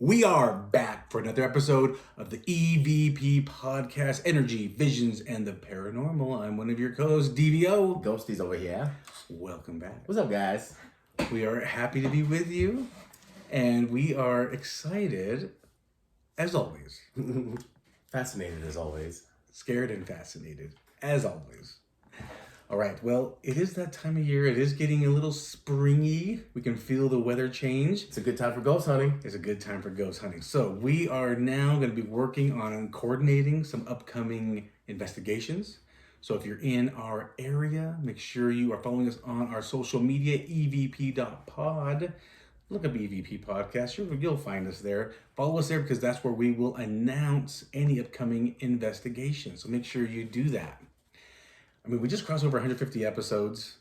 We are back for another episode of the EVP podcast, Energy, Visions, and the Paranormal. I'm one of your co-hosts, DVO. Ghosties over here. Welcome back. What's up, guys? We are happy to be with you, and we are excited, as always. Fascinated as always. Scared and fascinated, as always. All right, well, it is that time of year. It is getting a little springy. We can feel the weather change. It's a good time for ghost hunting. It's a good time for ghost hunting. So we are now going to be working on coordinating some upcoming investigations. So if you're in our area, make sure you are following us on our social media, evp.pod. Look up EVP Podcast. You'll find us there. Follow us there because that's where we will announce any upcoming investigations. So make sure you do that. I mean, we just crossed over 150 episodes.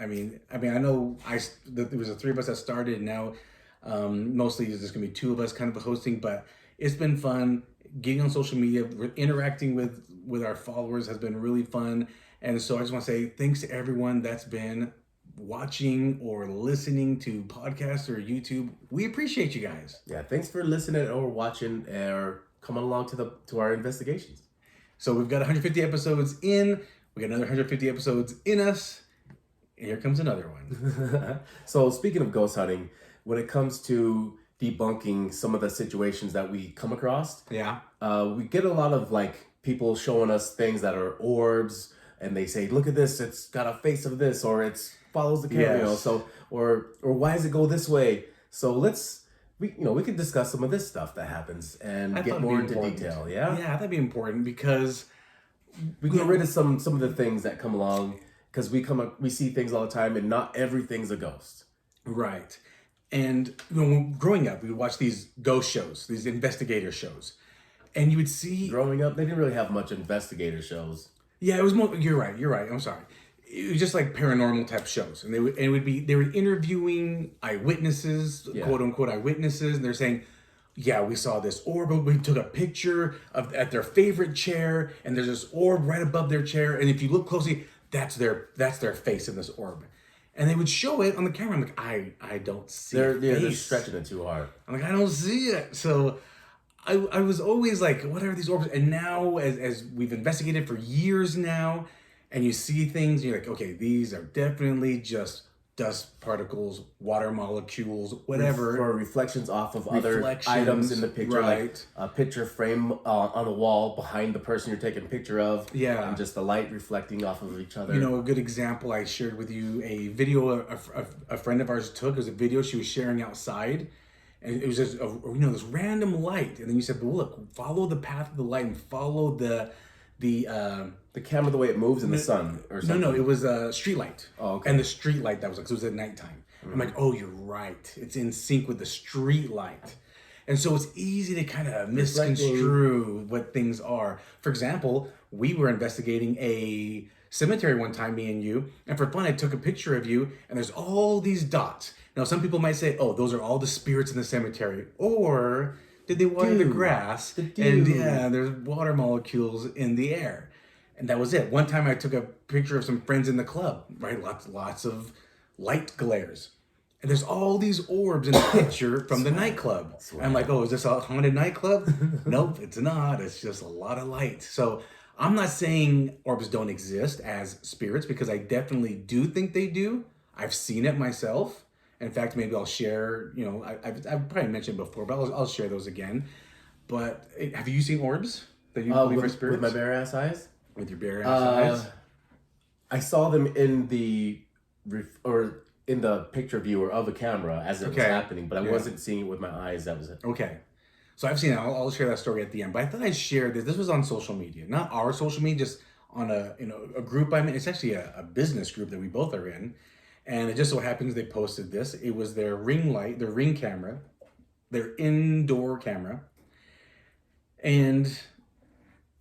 I know there was the three of us that started, and now mostly there's just gonna be two of us kind of hosting, but it's been fun getting on social media, interacting with our followers has been really fun. And so I just want to say thanks to everyone that's been watching or listening to podcasts or YouTube. We appreciate you guys. Yeah, thanks for listening or watching or coming along to our investigations. So we've got 150 episodes in. We got another 150 episodes in us. And here comes another one. So speaking of ghost hunting, when it comes to debunking some of the situations that we come across, we get a lot of people showing us things that are orbs, and they say, "Look at this! It's got a face of this, or it follows the camera." Yes. So, or why does it go this way? So we can discuss some of this stuff that happens and get more into detail. Yeah, that'd be important because we get rid of some of the things that come along because we see things all the time, and not everything's a ghost. Right. And growing up, we would watch these ghost shows, these investigator shows, and you would see. Growing up, they didn't really have much investigator shows. Yeah, it was more. You're right. I'm sorry. It was just like paranormal type shows, and they were interviewing eyewitnesses, quote unquote eyewitnesses, and they're saying, "Yeah, we saw this orb. We took a picture at their favorite chair, and there's this orb right above their chair, and if you look closely, that's their face in this orb." And they would show it on the camera. I'm like, I don't see it. They're stretching it too hard. I'm like, I don't see it. So I was always like, what are these orbs? And now, as we've investigated for years now, and you see things, you're like, okay, these are definitely just dust particles, water molecules, whatever. Or reflections off of other items in the picture, right. Like a picture frame on a wall behind the person you're taking a picture of. Yeah. And just the light reflecting off of each other. A good example, I shared with you a video a friend of ours took. It was a video she was sharing outside. And it was just, this random light. And then you said, well, look, follow the path of the light and follow the camera, the way it moves in the sun or something. No, it was a street light. Oh, okay. And the street light that was because it was at nighttime. Mm-hmm. I'm like, oh, you're right. It's in sync with the street light. And so it's easy to kind of misconstrue what things are. For example, we were investigating a cemetery one time, me and you, and for fun, I took a picture of you, and there's all these dots. Now, some people might say, oh, those are all the spirits in the cemetery. Or did they water the grass? And there's water molecules in the air. And that was it. One time I took a picture of some friends in the club, right? Lots of light glares. And there's all these orbs in the picture from the nightclub. I'm like, oh, is this a haunted nightclub? Nope, it's not. It's just a lot of light. So I'm not saying orbs don't exist as spirits, because I definitely do think they do. I've seen it myself. In fact, maybe I'll share, I've probably mentioned before, but I'll share those again. But have you seen orbs that you believe are spirits? With my bare ass eyes? With your bare ass eyes? I saw them in the picture viewer of the camera as it was happening, but I wasn't seeing it with my eyes. That was it. Okay. So I've seen it. I'll share that story at the end. But I thought I'd share this. This was on social media. Not our social media, just on a group I'm in. It's actually a business group that we both are in. And it just so happens they posted this. It was their ring light, their ring camera, their indoor camera. And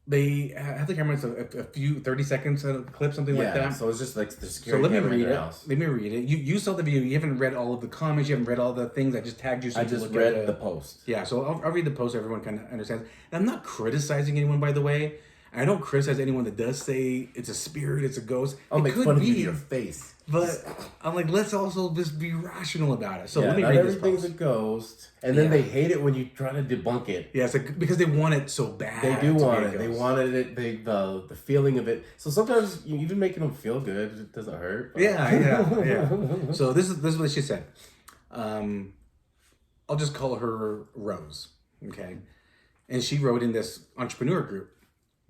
they have the camera, it's a few 30 seconds clip, something like that. So it's just like the security camera. So let me read it. You saw the video. You haven't read all of the comments. You haven't read all the things. I just tagged you. So I just read the post. Yeah, so I'll read the post so everyone kind of understands. And I'm not criticizing anyone, by the way. I don't criticize anyone that does say it's a spirit, it's a ghost. I'll make fun of you to your face. But I'm like, let's also just be rational about it. So let me not read this everything's a ghost. And then they hate it when you try to debunk it. Yeah, it's like, because they want it so bad. They do want it. They wanted it. The feeling of it. So sometimes you even making them feel good. It doesn't hurt. But. Yeah. So this is what she said. I'll just call her Rose. Okay. And she wrote in this entrepreneur group,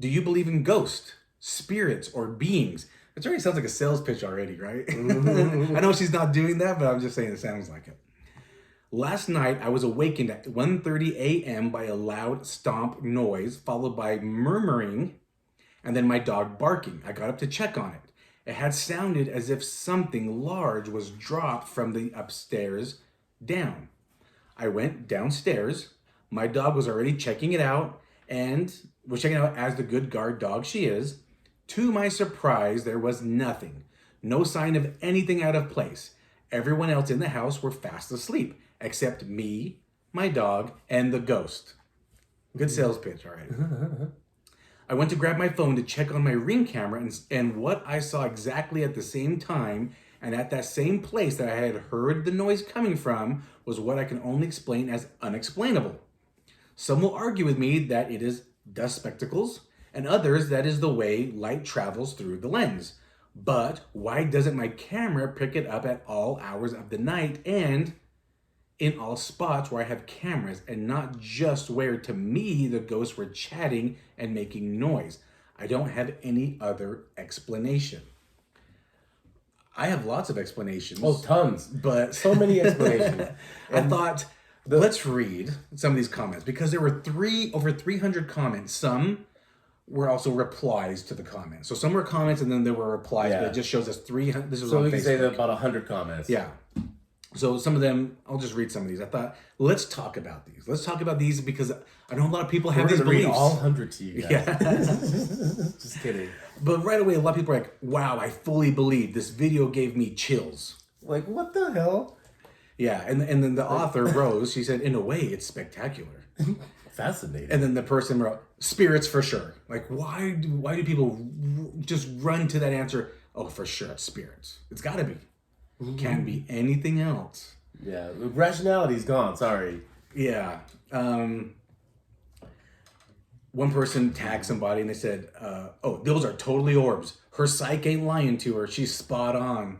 do you believe in ghosts, spirits, or beings? It already sounds like a sales pitch already, right? Mm-hmm. I know she's not doing that, but I'm just saying it sounds like it. Last night, I was awakened at 1:30 a.m. by a loud stomp noise, followed by murmuring, and then my dog barking. I got up to check on it. It had sounded as if something large was dropped from the upstairs down. I went downstairs. My dog was already checking it out, and was checking it out as the good guard dog she is. To my surprise, there was nothing. No sign of anything out of place. Everyone else in the house were fast asleep, except me, my dog, and the ghost. Good sales pitch, all right. I went to grab my phone to check on my Ring camera, and what I saw exactly at the same time and at that same place that I had heard the noise coming from was what I can only explain as unexplainable. Some will argue with me that it is dust spectacles, and others that is the way light travels through the lens. But why doesn't my camera pick it up at all hours of the night and in all spots where I have cameras, and not just where to me the ghosts were chatting and making noise? I don't have any other explanation. I have lots of explanations. Oh, tons. But so many explanations. I thought, let's read some of these comments, because there were over 300 comments. Some were also replies to the comments. So some were comments and then there were replies, but it just shows us 300. This was so on we Facebook. can say that about 100 comments. Yeah. So some of them, I'll just read some of these. I thought, let's talk about these. Let's talk about these because I know a lot of people have these beliefs. Read all 100 to you guys. Yeah. Just kidding. But right away, a lot of people are like, wow, I fully believe this video gave me chills. Like, what the hell? Yeah. And then the author, Rose, she said, in a way, it's spectacular. Fascinating. And then the person wrote, spirits for sure. Like, why do people just run to that answer? Oh, for sure, it's spirits. It's got to be. Can't be anything else. Yeah, rationality's gone. Sorry. Yeah. One person tagged somebody and they said, oh, those are totally orbs. Her psych ain't lying to her. She's spot on.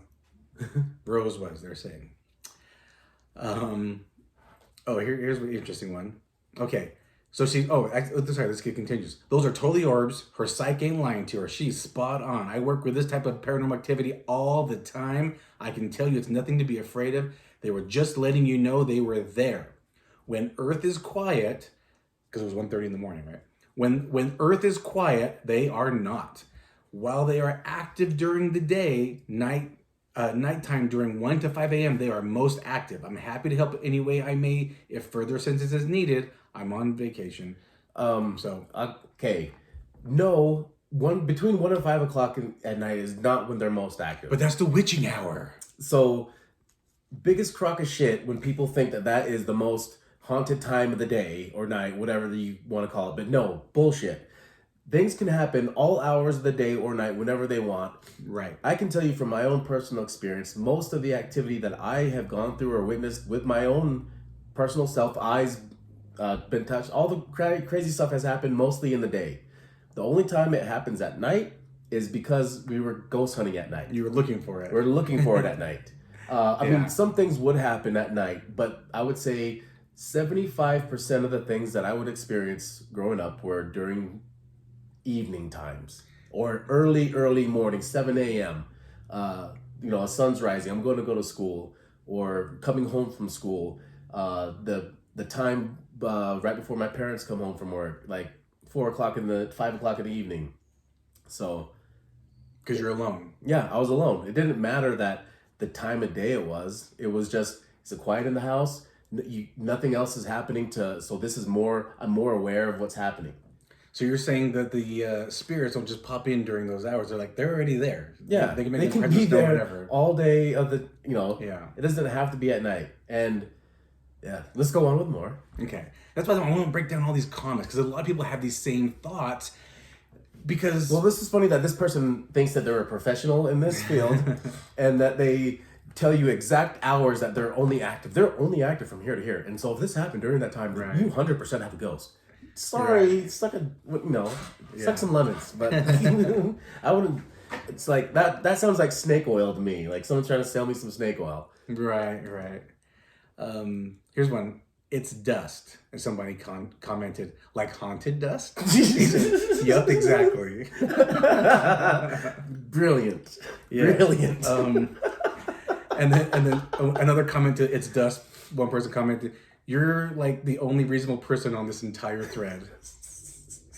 Rose was, they're saying. Here's an interesting one. Okay. So this kid continues. Those are totally orbs. Her psych ain't lying to her. She's spot on. I work with this type of paranormal activity all the time. I can tell you it's nothing to be afraid of. They were just letting you know they were there. When Earth is quiet, because it was 1:30 in the morning, right? When Earth is quiet, they are not. While they are active during the day, nighttime during 1 to 5 a.m., they are most active. I'm happy to help any way I may. If further assistance is needed, I'm on vacation. Okay. No, between 1 and 5 o'clock at night is not when they're most active. But that's the witching hour. So, biggest crock of shit when people think that is the most haunted time of the day or night, whatever you want to call it. But no, bullshit. Things can happen all hours of the day or night whenever they want. Right. I can tell you from my own personal experience, most of the activity that I have gone through or witnessed with my own personal self, eyes been touched, all the crazy stuff has happened mostly in the day. The only time it happens at night is because we were ghost hunting at night. You were looking for it. We're looking for it at night. I mean, some things would happen at night, but I would say 75% of the things that I would experience growing up were during evening times or early morning, 7 a.m. A sun's rising. I'm going to go to school or coming home from school. The time right before my parents come home from work, like 5 o'clock in the evening. So, because you're alone. Yeah, I was alone. It didn't matter that the time of day it was. It was just, is it quiet in the house? Nothing else is happening so this is I'm more aware of what's happening. So you're saying that the spirits don't just pop in during those hours. They're already there. Yeah, they can be there all day of the, it doesn't have to be at night. And yeah, let's go on with more. Okay. That's why I want to break down all these comments, because a lot of people have these same thoughts. Because well, this is funny that this person thinks that they're a professional in this field, and that they tell you exact hours that they're only active. They're only active from here to here, and so if this happened during that time, right. you 100% have a ghost. Sorry, right. Suck some lemons, but I wouldn't. It's like that sounds like snake oil to me. Like someone's trying to sell me some snake oil. Right. Here's one. It's dust. And somebody commented, like haunted dust? Yep, exactly. Brilliant. Yeah. Brilliant. And then another commented, it's dust. One person commented, you're like the only reasonable person on this entire thread.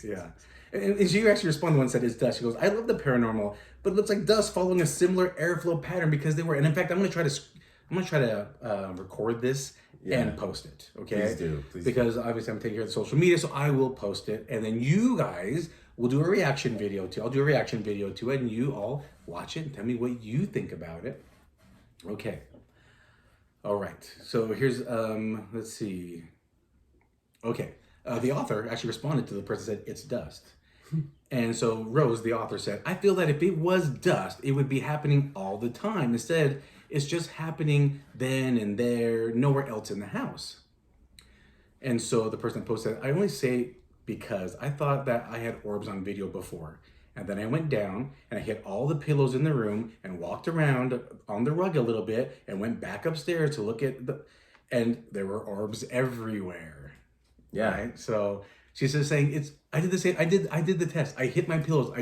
Yeah. And she actually responded when said it's dust. She goes, I love the paranormal, but it looks like dust following a similar airflow pattern because they were. And in fact, I'm gonna try to record this and post it. Okay. Please do. Because obviously I'm taking care of the social media, so I will post it, and then you guys will do a reaction video to. I'll do a reaction video to it, and you all watch it and tell me what you think about it. Okay. All right. So here's let's see. Okay. The author actually responded to the person that said it's dust. And so Rose, the author, said, I feel that if it was dust, it would be happening all the time. Instead, it's just happening then and there, nowhere else in the house. And so the person posted, I only say because I thought that I had orbs on video before. And then I went down and I hit all the pillows in the room and walked around on the rug a little bit and went back upstairs to look at and there were orbs everywhere. Yeah. Right? So she's just saying I did the same. I did the test. I hit my pillows.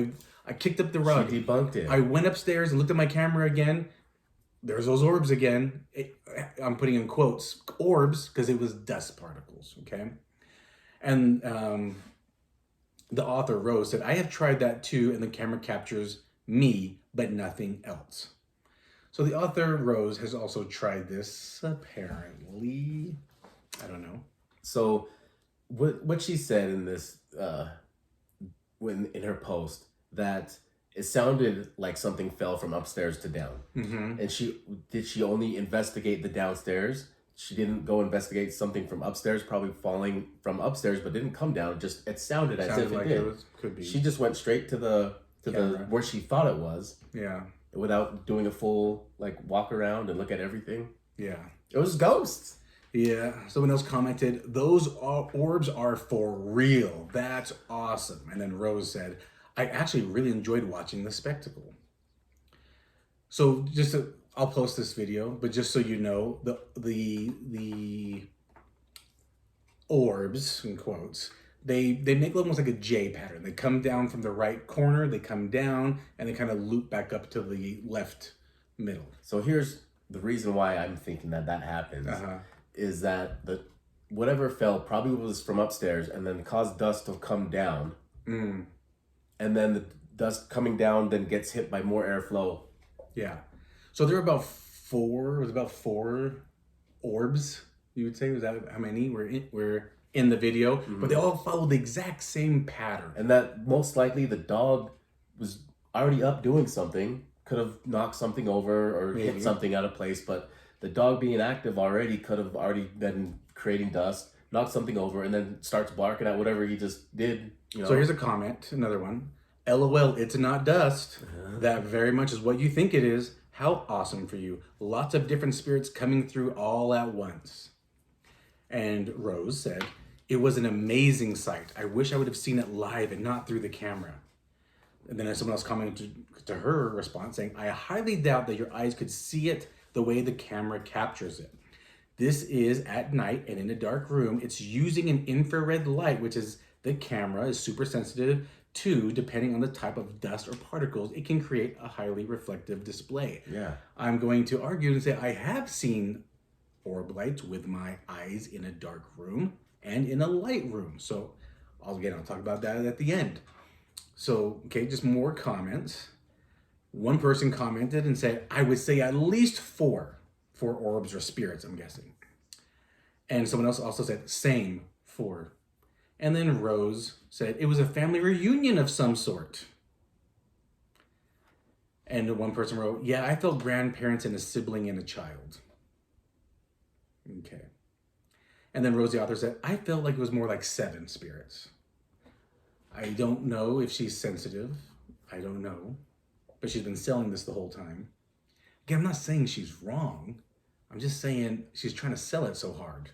I kicked up the rug. She debunked it. I went upstairs and looked at my camera again. There's those orbs again. I'm putting in quotes, orbs, because it was dust particles. Okay. And the author, Rose, said, I have tried that too, and the camera captures me, but nothing else. So the author, Rose, has also tried this, apparently. I don't know. So what she said in this, in her post, that it sounded like something fell from upstairs to down. Mm-hmm. And she only investigate the downstairs? She didn't go investigate something from upstairs, probably falling from upstairs, but didn't come down. It sounded as if it did. Could be. She just went straight to the where she thought it was. Yeah. Without doing a full walk around and look at everything. Yeah. It was ghosts. Yeah. Someone else commented, those orbs are for real. That's awesome. And then Rose said, I actually really enjoyed watching the spectacle. So I'll post this video, but just so you know, the orbs, in quotes, they make almost like a J pattern. They come down from the right corner, they come down, and they kind of loop back up to the left middle. So here's the reason why I'm thinking that happens, is that whatever fell probably was from upstairs and then caused dust to come down. Mm. And then the dust coming down then gets hit by more airflow. Yeah. So there were about four orbs, you would say? Was that how many were in the video? Mm-hmm. But they all followed the exact same pattern. And that most likely the dog was already up doing something, could have knocked something over or hit something out of place, but the dog being active already could have already been creating dust, knocked something over, and then starts barking at whatever he just did. So here's a comment, another one. LOL, it's not dust. That very much is what you think it is. How awesome for you. Lots of different spirits coming through all at once. And Rose said, it was an amazing sight. I wish I would have seen it live and not through the camera. And then someone else commented to her response saying, I highly doubt that your eyes could see it the way the camera captures it. This is at night and in a dark room. It's using an infrared light, which is the camera is super sensitive to, depending on the type of dust or particles, it can create a highly reflective display. Yeah. I'm going to argue and say I have seen orb lights with my eyes in a dark room and in a light room. So I'll talk about that at the end. So, okay, just more comments. One person commented and said, I would say at least four orbs or spirits, I'm guessing. And someone else also said, same, 4. And then Rose said, it was a family reunion of some sort. And one person wrote, yeah, I felt grandparents and a sibling and a child. Okay. And then Rose, the author, said, I felt like it was more like 7 spirits. I don't know if she's sensitive. I don't know. But she's been selling this the whole time. Again, I'm not saying she's wrong. I'm just saying she's trying to sell it so hard.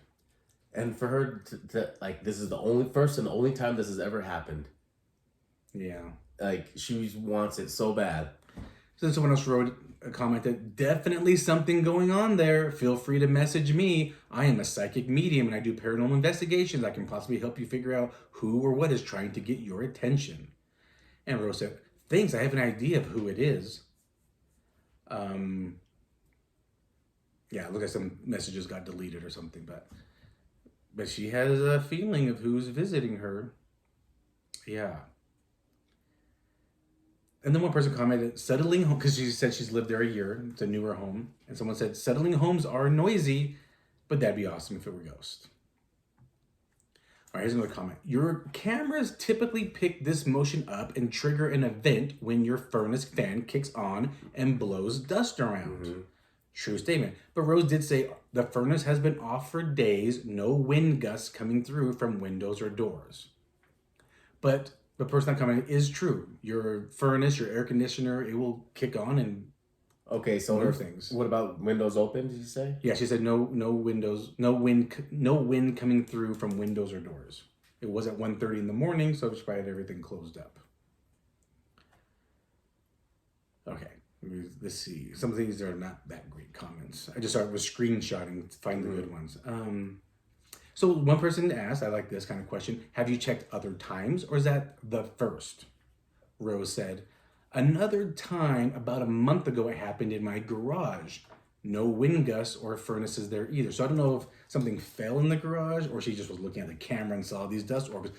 And for her to like, this is the only first and the only time this has ever happened. Yeah. Like, she wants it so bad. So someone else wrote a comment that definitely something going on there. Feel free to message me. I am a psychic medium and I do paranormal investigations. I can possibly help you figure out who or what is trying to get your attention. And Rose said, thanks, I have an idea of who it is. Yeah, look like some messages got deleted or something, but she has a feeling of who's visiting her. Yeah. And then one person commented, settling home, because she said she's lived there a year. It's a newer home. And someone said, settling homes are noisy, but that'd be awesome if it were ghost. All right, here's another comment. Your cameras typically pick this motion up and trigger an event when your furnace fan kicks on and blows dust around. Mm-hmm. True statement. But Rose did say the furnace has been off for days, no wind gusts coming through from windows or doors. But the person that commented is true. Your furnace, your air conditioner, it will kick on and move things. What about windows open, did you say? Yeah, she said no windows, no wind coming through from windows or doors. It was at 1:30 in the morning, so she probably had everything closed up. Okay. Let's see. Some of these are not that great comments. I just started with screenshotting to find the good ones. So one person asked, I like this kind of question, have you checked other times or is that the first? Rose said, another time about a month ago it happened in my garage. No wind gusts or furnaces there either. So I don't know if something fell in the garage or she just was looking at the camera and saw these dust orbs.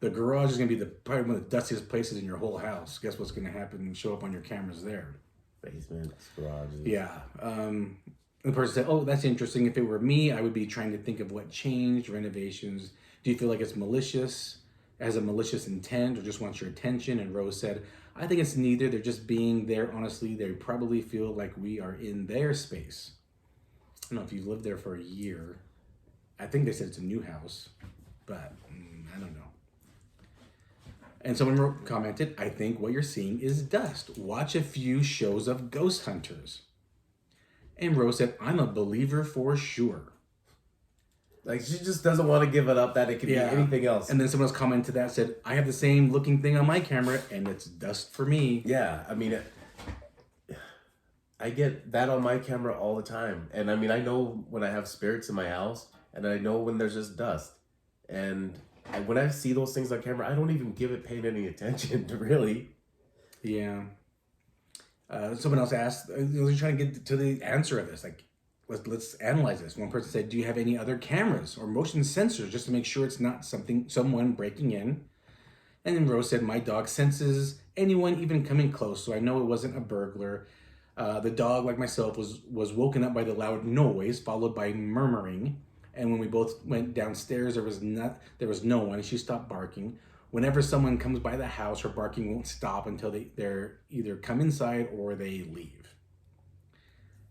The garage is going to be probably one of the dustiest places in your whole house. Guess what's going to happen and show up on your cameras there? Basements, garages. Yeah. The person said, oh, that's interesting. If it were me, I would be trying to think of what changed, renovations. Do you feel like it's malicious, has a malicious intent, or just wants your attention? And Rose said, I think it's neither. They're just being there. Honestly, they probably feel like we are in their space. I don't know if you've lived there for a year. I think they said it's a new house, but I don't know. And someone commented, I think what you're seeing is dust. Watch a few shows of ghost hunters. And Rose said, I'm a believer for sure. Like, she just doesn't want to give it up that it could be anything else. And then someone else commented to that, said, I have the same looking thing on my camera, and it's dust for me. Yeah, I mean, I get that on my camera all the time. And I mean, I know when I have spirits in my house, and I know when there's just dust. And when I see those things on camera, I don't even give it paying any attention, really. Yeah. Someone else asked, they're trying to get to the answer of this. Like, let's analyze this. One person said, do you have any other cameras or motion sensors just to make sure it's not someone breaking in? And then Rose said, my dog senses anyone even coming close, so I know it wasn't a burglar. The dog, like myself, was woken up by the loud noise, followed by murmuring. And when we both went downstairs, there was no one, and she stopped barking. Whenever someone comes by the house, her barking won't stop until they're either come inside or they leave.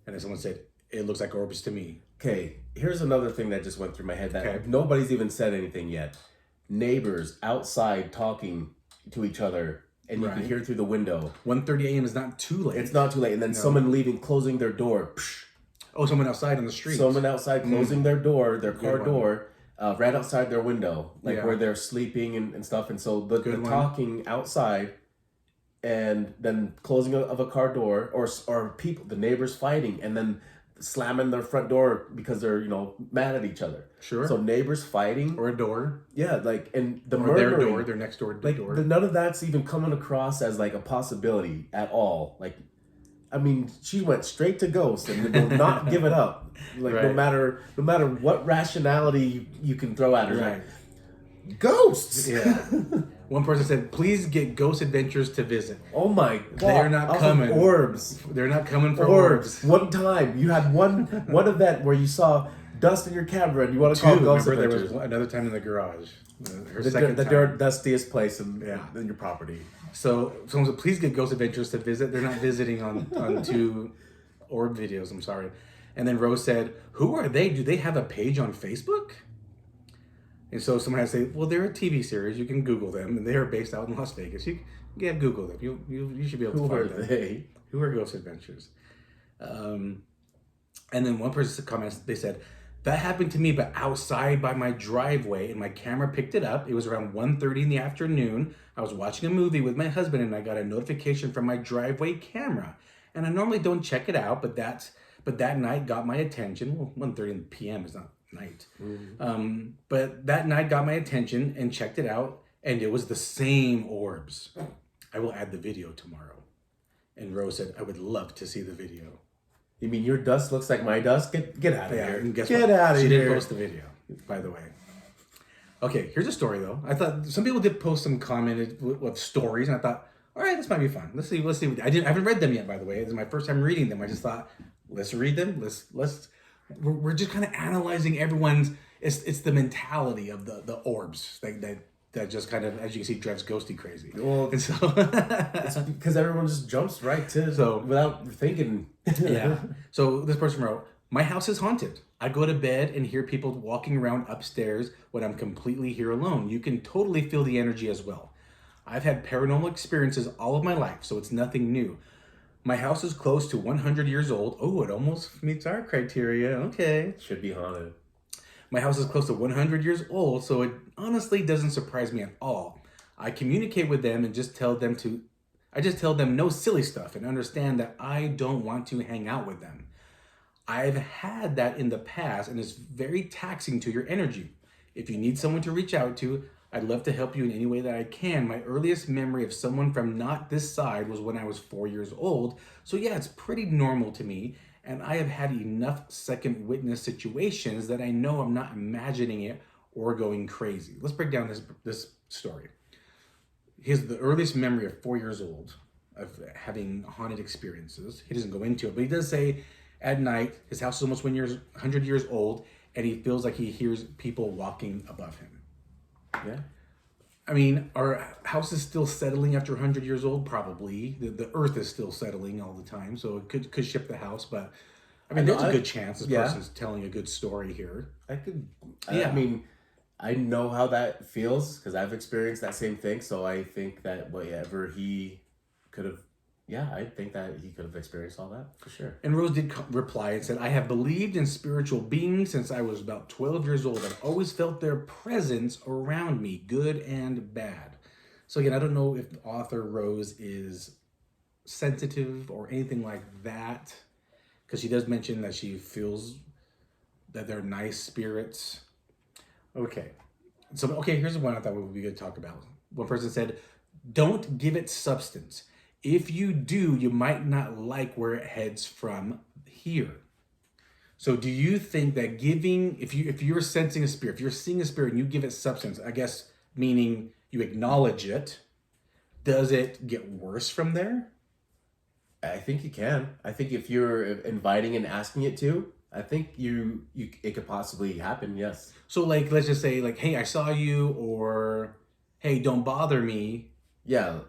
And then someone said, it looks like orbs to me. Okay, here's another thing that just went through my head that nobody's even said anything yet. Neighbors outside talking to each other, and you can hear through the window. 1:30 a.m. is not too late. It's not too late. And then someone leaving, closing their door. Psh. Oh, someone outside on the street. Someone outside closing their door, their car door, right outside their window, like where they're sleeping and stuff. And so the talking outside, and then closing of a car door, or people, the neighbors fighting, and then slamming their front door because they're mad at each other. Sure. So neighbors fighting, or a door. Yeah, like, and the or their door, their next door door. None of that's even coming across as like a possibility at all. Like, I mean, she went straight to ghost and will not give it up. Like, no matter what rationality you can throw at her. Like, ghosts. Yeah. One person said, please get Ghost Adventures to visit. Oh my God. They're not coming. Orbs. They're not coming for orbs. One time, you had one event where you saw dust in your camera and you want to call Ghost Adventures. There was another time in the garage. The dustiest place in your property. So someone said, please get Ghost Adventures to visit. They're not visiting on 2 orb videos. I'm sorry. And then Rose said, who are they? Do they have a page on Facebook? And so someone has to say, well, they're a TV series. You can Google them, and they are based out in Las Vegas. You can Google them. You should be able to find them. Who are they? Who are Ghost Adventures? And then one person comments, they said, that happened to me, but outside by my driveway, and my camera picked it up. It was around 1:30 in the afternoon. I was watching a movie with my husband, and I got a notification from my driveway camera. And I normally don't check it out, but that night got my attention. Well, 1:30 p.m. is not night. Mm-hmm. But that night got my attention and checked it out, and it was the same orbs. I will add the video tomorrow. And Rose said, I would love to see the video. You mean your dust looks like my dust? Get out of here. And guess get out of here. She didn't post the video, by the way. Okay, here's a story, though. I thought some people did post some commented with stories, and I thought, all right, this might be fun. Let's see. I haven't read them yet, by the way. This is my first time reading them. I just thought, let's read them. We're just kind of analyzing everyone's. It's the mentality of the orbs that just kind of, as you can see, drives Ghosty crazy. Well, and so it's because everyone just jumps right to without thinking. Yeah. So this person wrote, my house is haunted. I go to bed and hear people walking around upstairs when I'm completely here alone. You can totally feel the energy as well. I've had paranormal experiences all of my life, so it's nothing new. My house is close to 100 years old. Oh, it almost meets our criteria. Okay. Should be haunted. My house is close to 100 years old, so it honestly doesn't surprise me at all. I communicate with them and just tell them no silly stuff and understand that I don't want to hang out with them. I've had that in the past, and it's very taxing to your energy. If you need someone to reach out to, I'd love to help you in any way that I can. My earliest memory of someone from not this side was when I was 4 years old. So yeah, it's pretty normal to me. And I have had enough second witness situations that I know I'm not imagining it or going crazy. Let's break down this story. Here's the earliest memory of 4 years old of having haunted experiences. He doesn't go into it, but he does say at night, his house is almost 100 years old, and he feels like he hears people walking above him. Yeah. I mean, our house is still settling after 100 years old, probably. The earth is still settling all the time, so it could shift the house, but I mean, there's a good chance this person's telling a good story here. I mean, I know how that feels because I've experienced that same thing, so I think that whatever he could have, I think that he could have experienced all that for sure. And Rose did reply and said, I have believed in spiritual beings since I was about 12 years old. I've always felt their presence around me, good and bad. So again, I don't know if the author Rose is sensitive or anything like that, because she does mention that she feels that they're nice spirits. Okay. So, here's one I thought would be good to talk about. One person said, don't give it substance. If you do, you might not like where it heads from here. So do you think that if you're sensing a spirit, if you're seeing a spirit and you give it substance, I guess meaning you acknowledge it, does it get worse from there? I think you can. I think if you're inviting and asking it to, I think it could possibly happen, yes. So let's just say hey, I saw you, or hey, don't bother me. Yeah,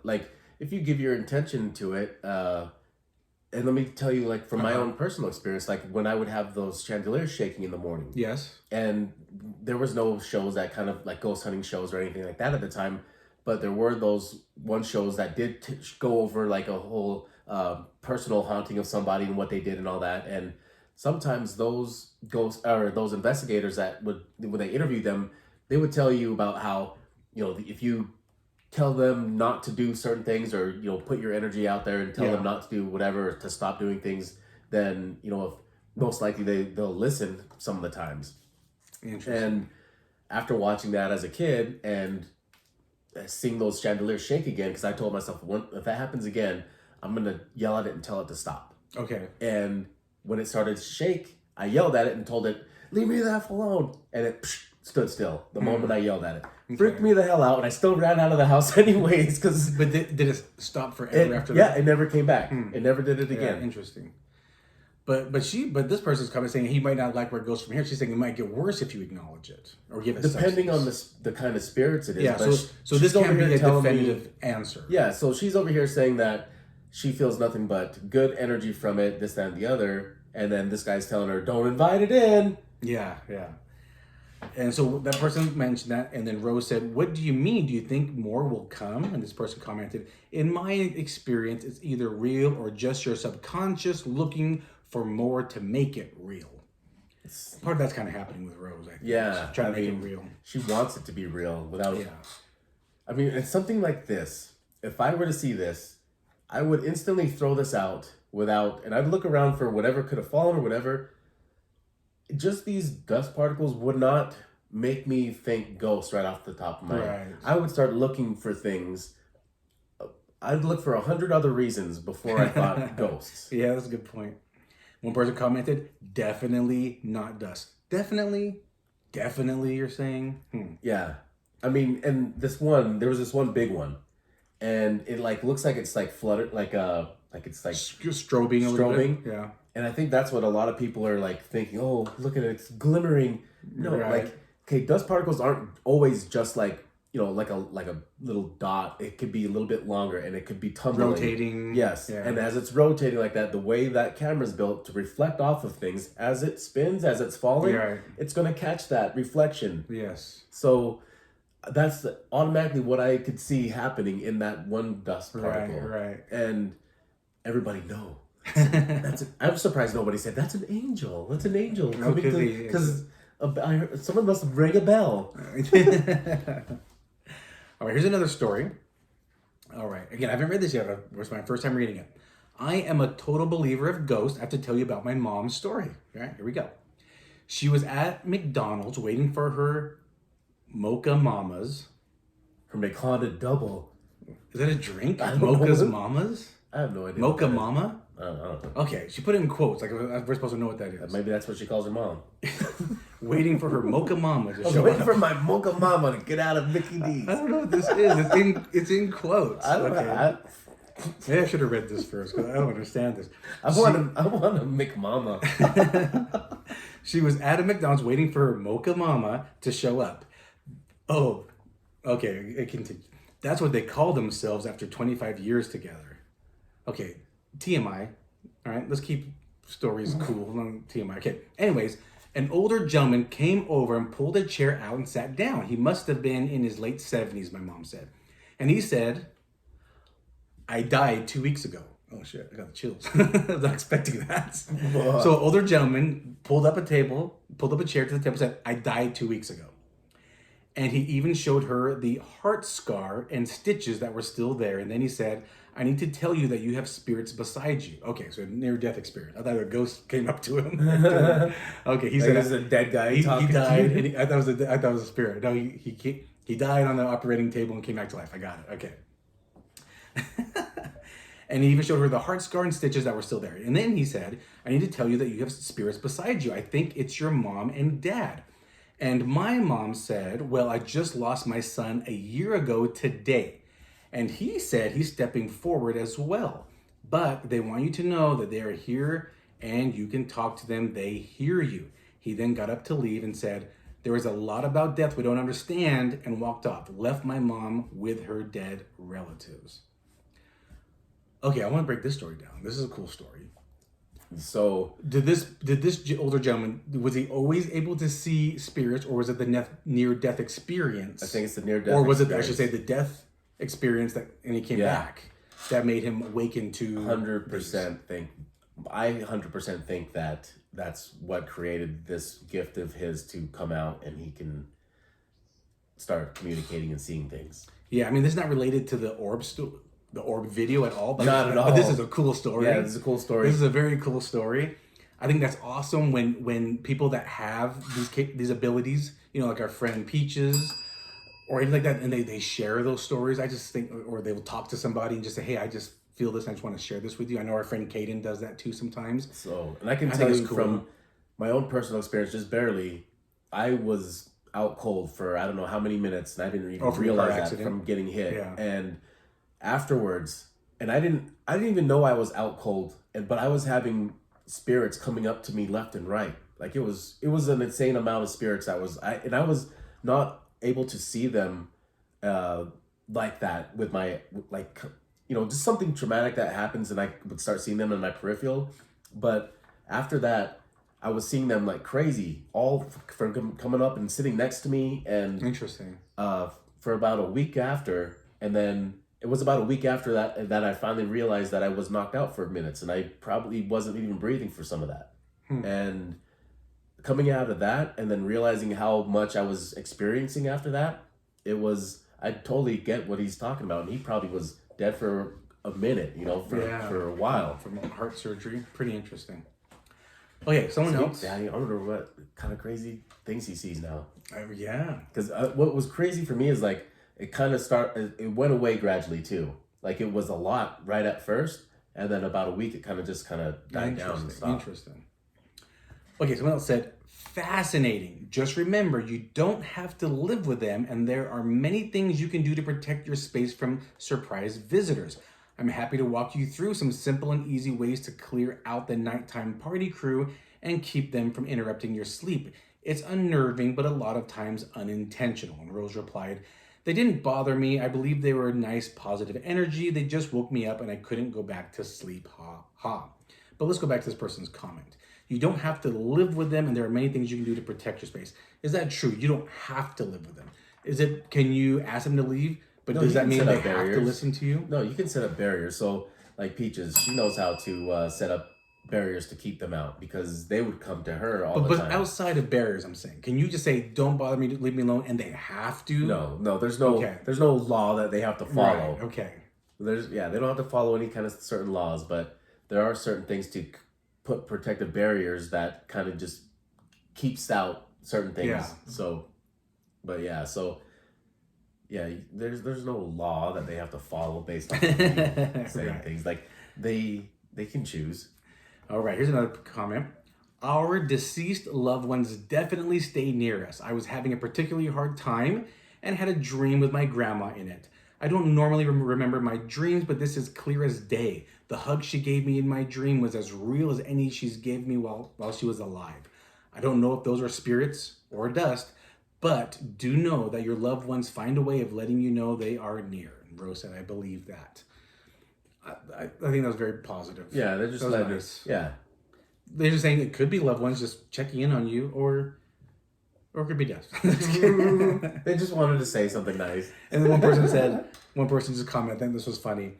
if you give your intention to it, and let me tell you, from my own personal experience, when I would have those chandeliers shaking in the morning. Yes. And there was no shows that kind of ghost hunting shows or anything like that at the time, but there were those one shows that did go over a whole personal haunting of somebody and what they did and all that. And sometimes those ghosts or those investigators when they interviewed them, they would tell you about how, if you tell them not to do certain things or, put your energy out there and tell them not to do whatever, to stop doing things, then, if most likely they'll listen some of the times. Interesting. And after watching that as a kid and seeing those chandeliers shake again, because I told myself, if that happens again, I'm going to yell at it and tell it to stop. Okay. And when it started to shake, I yelled at it and told it, leave me the F alone. And it stood still the moment I yelled at it. Freaked me the hell out, and I still ran out of the house anyways. But did it stop forever after that? Yeah, it never came back. It never did it again. Yeah, interesting. But this person's comment saying he might not like where it goes from here. She's saying it might get worse if you acknowledge it or give it depending substance. On the kind of spirits it is. Yeah, so this can't be a definitive answer. Yeah, so she's over here saying that she feels nothing but good energy from it, this, that, and the other, and then this guy's telling her, don't invite it in. Yeah. And so that person mentioned that, and then Rose said, "What do you mean? Do you think more will come?" And this person commented, "In my experience, it's either real or just your subconscious looking for more to make it real." Part of that's kind of happening with Rose, I think. Yeah. She's trying to make it real. She wants it to be real without... Yeah. I mean, it's something like this. If I were to see this, I would instantly throw this out without... And I'd look around for whatever could have fallen or whatever. Just these dust particles would not make me think ghost right off the top of my head. I would start looking for things. I'd look for 100 other reasons before I thought ghosts. Yeah, that's a good point. One person commented, "Definitely not dust." Definitely, you're saying? Yeah. I mean, and there was this one big one, and it like looks like it's like fluttered, like it's like strobing a little bit. Yeah. And I think that's what a lot of people are like thinking, oh, look at it, it's glimmering. No, like, okay, dust particles aren't always just like, like a little dot. It could be a little bit longer, and it could be tumbling. Rotating. Yes. Yeah. And as it's rotating like that, the way that camera's built to reflect off of things, as it spins, as it's falling, it's going to catch that reflection. Yes. So that's automatically what I could see happening in that one dust particle. Right. And everybody knows. I'm surprised nobody said that's an angel. That's an angel. Because someone must ring a bell. All right, here's another story. All right, again, I haven't read this yet. It was my first time reading it. I am a total believer of ghosts. I have to tell you about my mom's story. All right, here we go. She was at McDonald's waiting for her Mocha Mamas. Her McHonda double. Is that a drink? Mocha's Mamas? I have no idea. Mocha Mama? I don't know. Okay, she put it in quotes. Like, we're supposed to know what that is. Maybe that's what she calls her mom. Waiting for her Mocha Mama to show up. Waiting for my Mocha Mama to get out of Mickey D's. I don't know what this is. It's in quotes. I don't know. Maybe I should have read this first because I don't understand this. I want a McMama. She was at a McDonald's waiting for her Mocha Mama to show up. Oh, okay. It continues. That's what they call themselves after 25 years together. Okay, TMI. All right, let's keep stories cool. TMI. Okay. Anyways, an older gentleman came over and pulled a chair out and sat down. He must have been in his late 70s, my mom said. And he said, "I died 2 weeks ago." Oh shit, I got the chills. I was not expecting that. Whoa. So an older gentleman pulled up a chair to the table and said, "I died 2 weeks ago." And he even showed her the heart scar and stitches that were still there. And then he said, "I need to tell you that you have spirits beside you." Okay, so near-death experience. I thought a ghost came up to him. Okay, he said, "This is a dead guy." He died. And I thought it was a spirit. No, he died on the operating table and came back to life. I got it. Okay. And he even showed her the heart scar and stitches that were still there. And then he said, "I need to tell you that you have spirits beside you. I think it's your mom and dad." And my mom said, "Well, I just lost my son a year ago today." And he said he's stepping forward as well. But they want you to know that they are here and you can talk to them. They hear you. He then got up to leave and said, "There is a lot about death we don't understand," and walked off. Left my mom with her dead relatives. Okay, I want to break this story down. This is a cool story. So did this older gentleman, was he always able to see spirits, or was it the near-death experience? I think it's the near-death Or was it, I should say, the death experience and he came back that made him awaken to... 100% think. I 100% think that that's what created this gift of his to come out and he can start communicating and seeing things. Yeah, I mean, this is not related to the orb video at all. But not at all. But this is a cool story. Yeah, this is a cool story. This is a very cool story. I think that's awesome when people that have these abilities, like our friend Peaches or anything like that, and they share those stories. I just think, or they will talk to somebody and just say, "Hey, I just feel this and I just want to share this with you." I know our friend Kaden does that too sometimes. So, and I can tell you from my own personal experience, just barely, I was out cold for I don't know how many minutes, and I didn't even realize that from getting hit. Yeah. And afterwards, and I didn't even know I was out cold, but I was having spirits coming up to me left and right. Like it was an insane amount of spirits I was not able to see them like that with my just something traumatic that happens and I would start seeing them in my peripheral. But after that, I was seeing them like crazy, all from coming up and sitting next to me, and interesting. For about a week after, and then it was about a week after that I finally realized that I was knocked out for minutes, and I probably wasn't even breathing for some of that. And coming out of that, and then realizing how much I was experiencing after that, I totally get what he's talking about, and he probably was dead for a minute, for a while. From heart surgery. Pretty interesting. Okay, someone else. Daddy, I wonder what kind of crazy things he sees now. Yeah. Because what was crazy for me is like, it went away gradually too. Like it was a lot right at first, and then about a week it kind of died down and stopped. Interesting. Okay, someone else said, fascinating. Just remember, you don't have to live with them, and there are many things you can do to protect your space from surprise visitors. I'm happy to walk you through some simple and easy ways to clear out the nighttime party crew and keep them from interrupting your sleep. It's unnerving, but a lot of times unintentional. And Rose replied, they didn't bother me. I believe they were a nice, positive energy. They just woke me up and I couldn't go back to sleep. Ha ha. But let's go back to this person's comment. You don't have to live with them, and there are many things you can do to protect your space. Is that true? You don't have to live with them. Can you ask them to leave? But does that mean they have to listen to you? No, you can set up barriers. So, like Peaches, she knows how to set up barriers to keep them out, because they would come to her all the time. But outside of barriers, I'm saying, can you just say, don't bother me, leave me alone, and they have to? No, there's no law that they have to follow. Right, okay. They don't have to follow any kind of certain laws, but there are certain things to put protective barriers that kind of just keeps out certain things. Yeah. There's no law that they have to follow based on saying things. Like they can choose. All right, here's another comment. Our deceased loved ones definitely stay near us. I was having a particularly hard time and had a dream with my grandma in it. I don't normally remember my dreams, but this is clear as day. The hug she gave me in my dream was as real as any she's gave me while she was alive. I don't know if those are spirits or dust, but do know that your loved ones find a way of letting you know they are near. And Rose said, I believe that. I think that was very positive. Yeah, they're just letting us. Yeah. They're just saying it could be loved ones just checking in on you, or it could be death. They just wanted to say something nice. And then one person just commented, I think this was funny.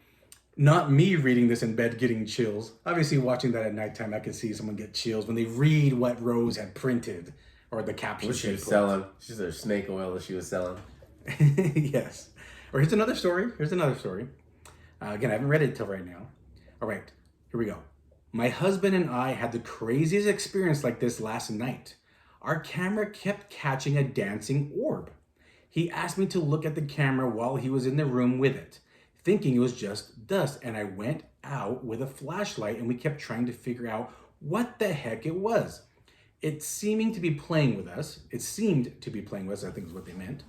Not me reading this in bed getting chills. Obviously, watching that at nighttime, I could see someone get chills when they read what Rose had printed or the caption. What she was selling. She's a snake oil that she was selling. Yes. Or here's another story. Again, I haven't read it till right now. All right, here we go. My husband and I had the craziest experience like this last night. Our camera kept catching a dancing orb. He asked me to look at the camera while he was in the room with it, thinking it was just dust, and I went out with a flashlight and we kept trying to figure out what the heck it was. It seemed to be playing with us, I think is what they meant.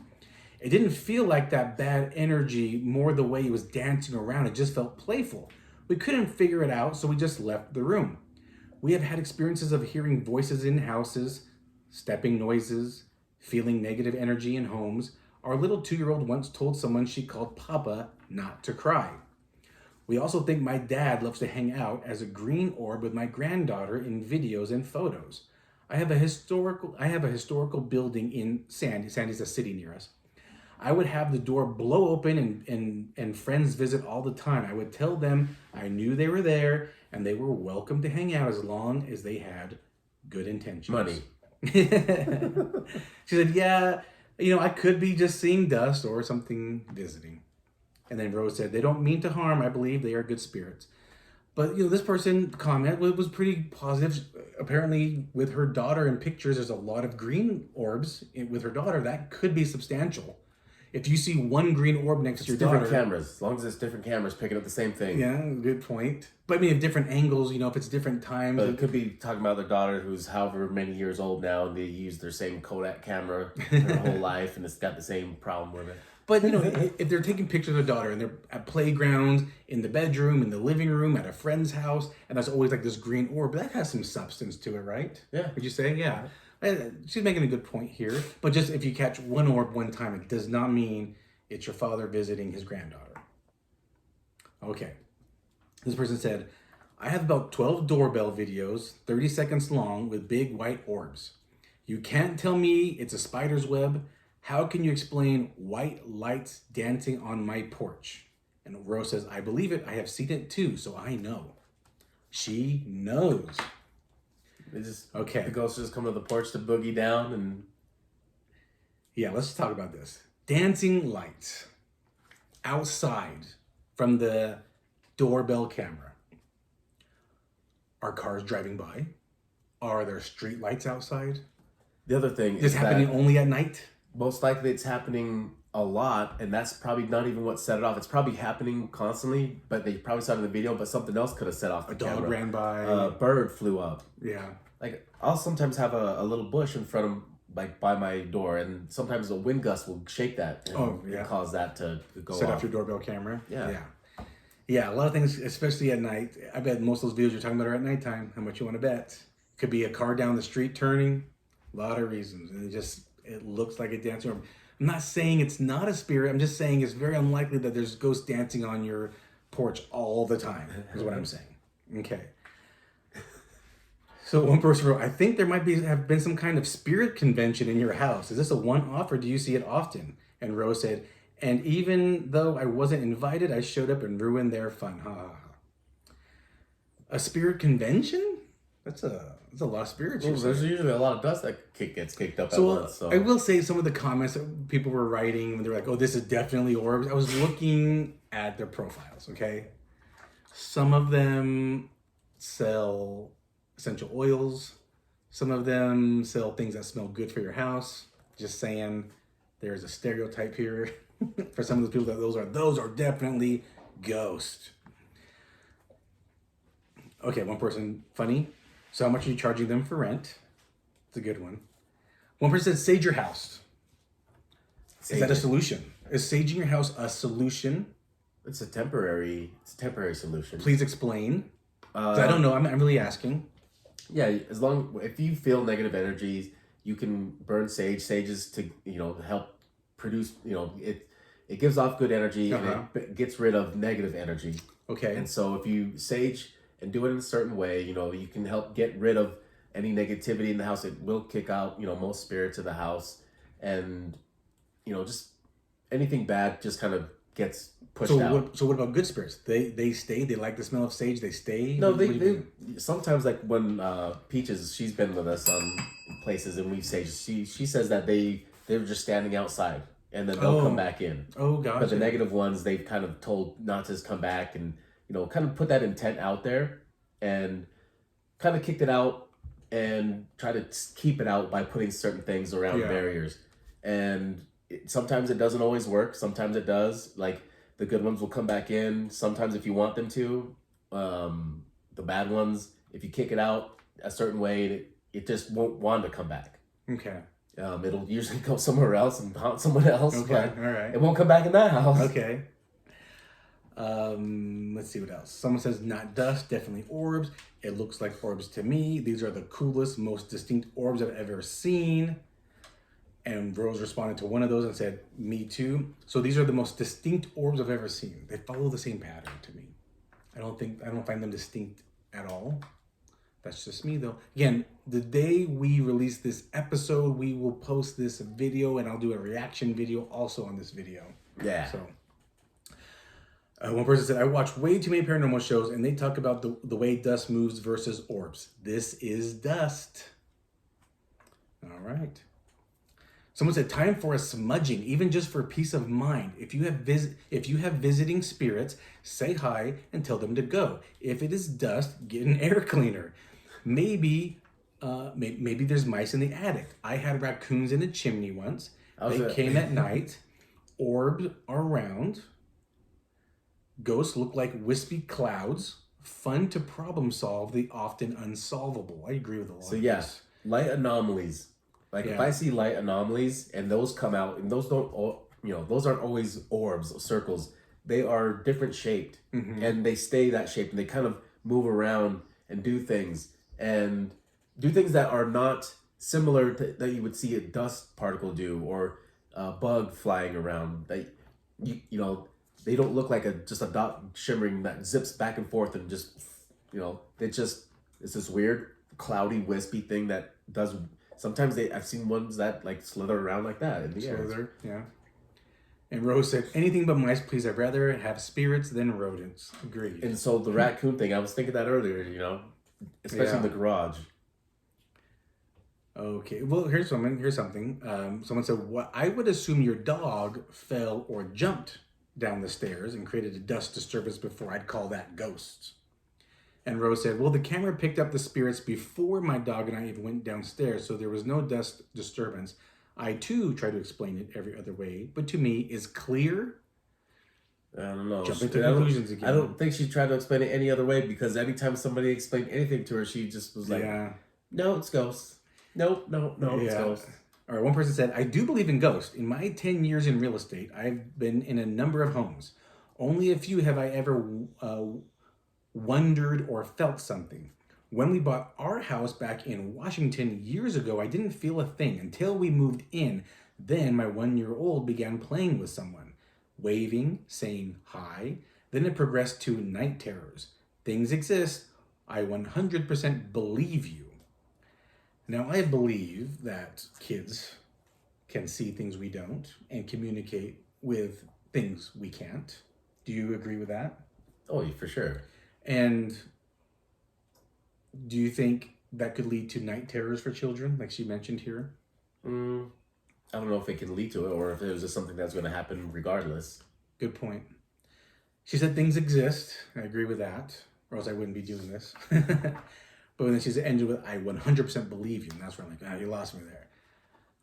It didn't feel like that bad energy, more the way it was dancing around. It just felt playful. We couldn't figure it out, so we just left the room. We have had experiences of hearing voices in houses, stepping noises, feeling negative energy in homes. Our little 2-year-old once told someone she called Papa not to cry. We also think my dad loves to hang out as a green orb with my granddaughter in videos and photos. I have a historical building in Sandy. Sandy's a city near us. I would have the door blow open and friends visit all the time. I would tell them I knew they were there and they were welcome to hang out as long as they had good intentions. Money. She said, yeah, I could be just seeing dust or something visiting. And then Rose said, they don't mean to harm. I believe they are good spirits. But, this person comment was pretty positive. Apparently, with her daughter in pictures, there's a lot of green orbs with her daughter. That could be substantial. If you see one green orb next to your daughter... different cameras. As long as it's different cameras picking up the same thing. Yeah, good point. But I mean, if different angles, if it's different times... But it could be talking about their daughter who's however many years old now, and they use their same Kodak camera their whole life, and it's got the same problem with it. But, if they're taking pictures of their daughter, and they're at playgrounds, in the bedroom, in the living room, at a friend's house, and there's always like this green orb, that has some substance to it, right? Yeah. Would you say? Yeah. She's making a good point here. But just if you catch one orb one time, it does not mean it's your father visiting his granddaughter. Okay. This person said, I have about 12 doorbell videos, 30 seconds long, with big white orbs. You can't tell me it's a spider's web. How can you explain white lights dancing on my porch? And Rose says, I believe it. I have seen it too, so I know. She knows. Okay. The ghosts just come to the porch to boogie down and... Yeah, let's talk about this. Dancing lights outside from the doorbell camera. Are cars driving by? Are there street lights outside? The other thing is happening only at night? Most likely it's happening a lot, and that's probably not even what set it off. It's probably happening constantly, but they probably saw it in the video, but something else could have set off the camera. A dog ran by. A bird flew up. Yeah. Like, I'll sometimes have a little bush in front of, like, by my door, and sometimes a wind gust will shake that and cause that to go set off. Off your doorbell camera? Yeah. Yeah, a lot of things, especially at night. I bet most of those videos you're talking about are at nighttime. How much you want to bet? Could be a car down the street turning. A lot of reasons. And it looks like a dancing orb. I'm not saying it's not a spirit. I'm just saying it's very unlikely that there's ghosts dancing on your porch all the time, is what I'm saying. Okay. So one person wrote, I think there might have been some kind of spirit convention in your house. Is this a one-off or do you see it often? And Rose said, and even though I wasn't invited, I showed up and ruined their fun. Ha ha ha. A spirit convention? That's a lot of spirits. Well, there's usually a lot of dust that gets kicked up at once. So I will say some of the comments that people were writing when they're like, oh, this is definitely orbs. I was looking at their profiles, okay? Some of them sell essential oils. Some of them sell things that smell good for your house. Just saying, there's a stereotype here. For some of those people, those are definitely ghosts. Okay, one person, funny. So how much are you charging them for rent? It's a good one. One person said, sage your house. Is that a solution? Is saging your house a solution? It's a temporary solution. Please explain. I don't know. I'm really asking. Yeah, if you feel negative energies, you can burn sage. Sage is to help produce. It gives off good energy and it gets rid of negative energy. Okay. And so if you sage and do it in a certain way, you can help get rid of any negativity in the house. It will kick out most spirits of the house, and just anything bad just kind of gets pushed out. So what about good spirits? They stay. They like the smell of sage. They stay. No, they sometimes, like when Peaches, she's been with us on places and we've saged. She says that they're just standing outside and then they'll come back in. Oh, gotcha. But the negative ones, they've kind of told not to come back and kind of put that intent out there and kind of kicked it out and try to keep it out by putting certain things around barriers. And sometimes it doesn't always work. Sometimes it does. Like the good ones will come back in. Sometimes if you want them to, the bad ones, if you kick it out a certain way, it just won't want to come back. Okay. It'll usually go somewhere else and haunt someone else. Okay. All right. It won't come back in that house. Okay. Let's see what else. Someone says not dust, definitely orbs. It looks like orbs to me. These are the coolest, most distinct orbs I've ever seen. And Rose responded to one of those and said, me too. So these are the most distinct orbs I've ever seen. They follow the same pattern to me. I don't find them distinct at all. That's just me though. Again, the day we release this episode, we will post this video and I'll do a reaction video also on this video. Yeah. So one person said, I watch way too many paranormal shows and they talk about the way dust moves versus orbs. This is dust. All right. Someone said, time for a smudging, even just for peace of mind. If you have visiting spirits, say hi and tell them to go. If it is dust, get an air cleaner. Maybe there's mice in the attic. I had raccoons in a chimney once. They came at night. Orbs are round. Ghosts look like wispy clouds. Fun to problem solve the often unsolvable. I agree with a lot of this. Light anomalies. Like if I see light anomalies and those come out and those those aren't always orbs or circles. They are different shaped and they stay that shape and they kind of move around and do things that are not similar to, that you would see a dust particle do or a bug flying around. They they don't look like just a dot shimmering that zips back and forth and just it's this weird cloudy wispy thing that does. Sometimes I've seen ones that like slither around like that in the air. Yeah. And Rose said, anything but mice, please. I'd rather have spirits than rodents. Agreed. And so the raccoon thing, I was thinking that earlier, especially in the garage. Okay, well, here's something. Someone said, "What I would assume your dog fell or jumped down the stairs and created a dust disturbance before I'd call that ghosts." And Rose said, "Well, the camera picked up the spirits before my dog and I even went downstairs, so there was no dust disturbance. I too try to explain it every other way, but to me, is clear." I don't know. Jumping to conclusions again. I don't think she tried to explain it any other way, because anytime somebody explained anything to her, she just was like, "No, it's ghosts. Nope, it's ghosts." All right, one person said, "I do believe in ghosts. In my 10 years in real estate, I've been in a number of homes. Only a few have I ever wondered or felt something. When we bought our house back in Washington years ago, I didn't feel a thing until we moved in. Then my 1-year-old began playing with someone, waving, saying hi. Then it progressed to night terrors. Things exist. I 100% believe you." Now, I believe that kids can see things we don't and communicate with things we can't. Do you agree with that? Oh, for sure. And do you think that could lead to night terrors for children, like she mentioned here? I don't know if it can lead to it or if it was just something that's going to happen regardless. Good point. She said things exist. I agree with that, or else I wouldn't be doing this. But then she's ended with, "I 100% believe you." And that's where I'm like, you lost me there.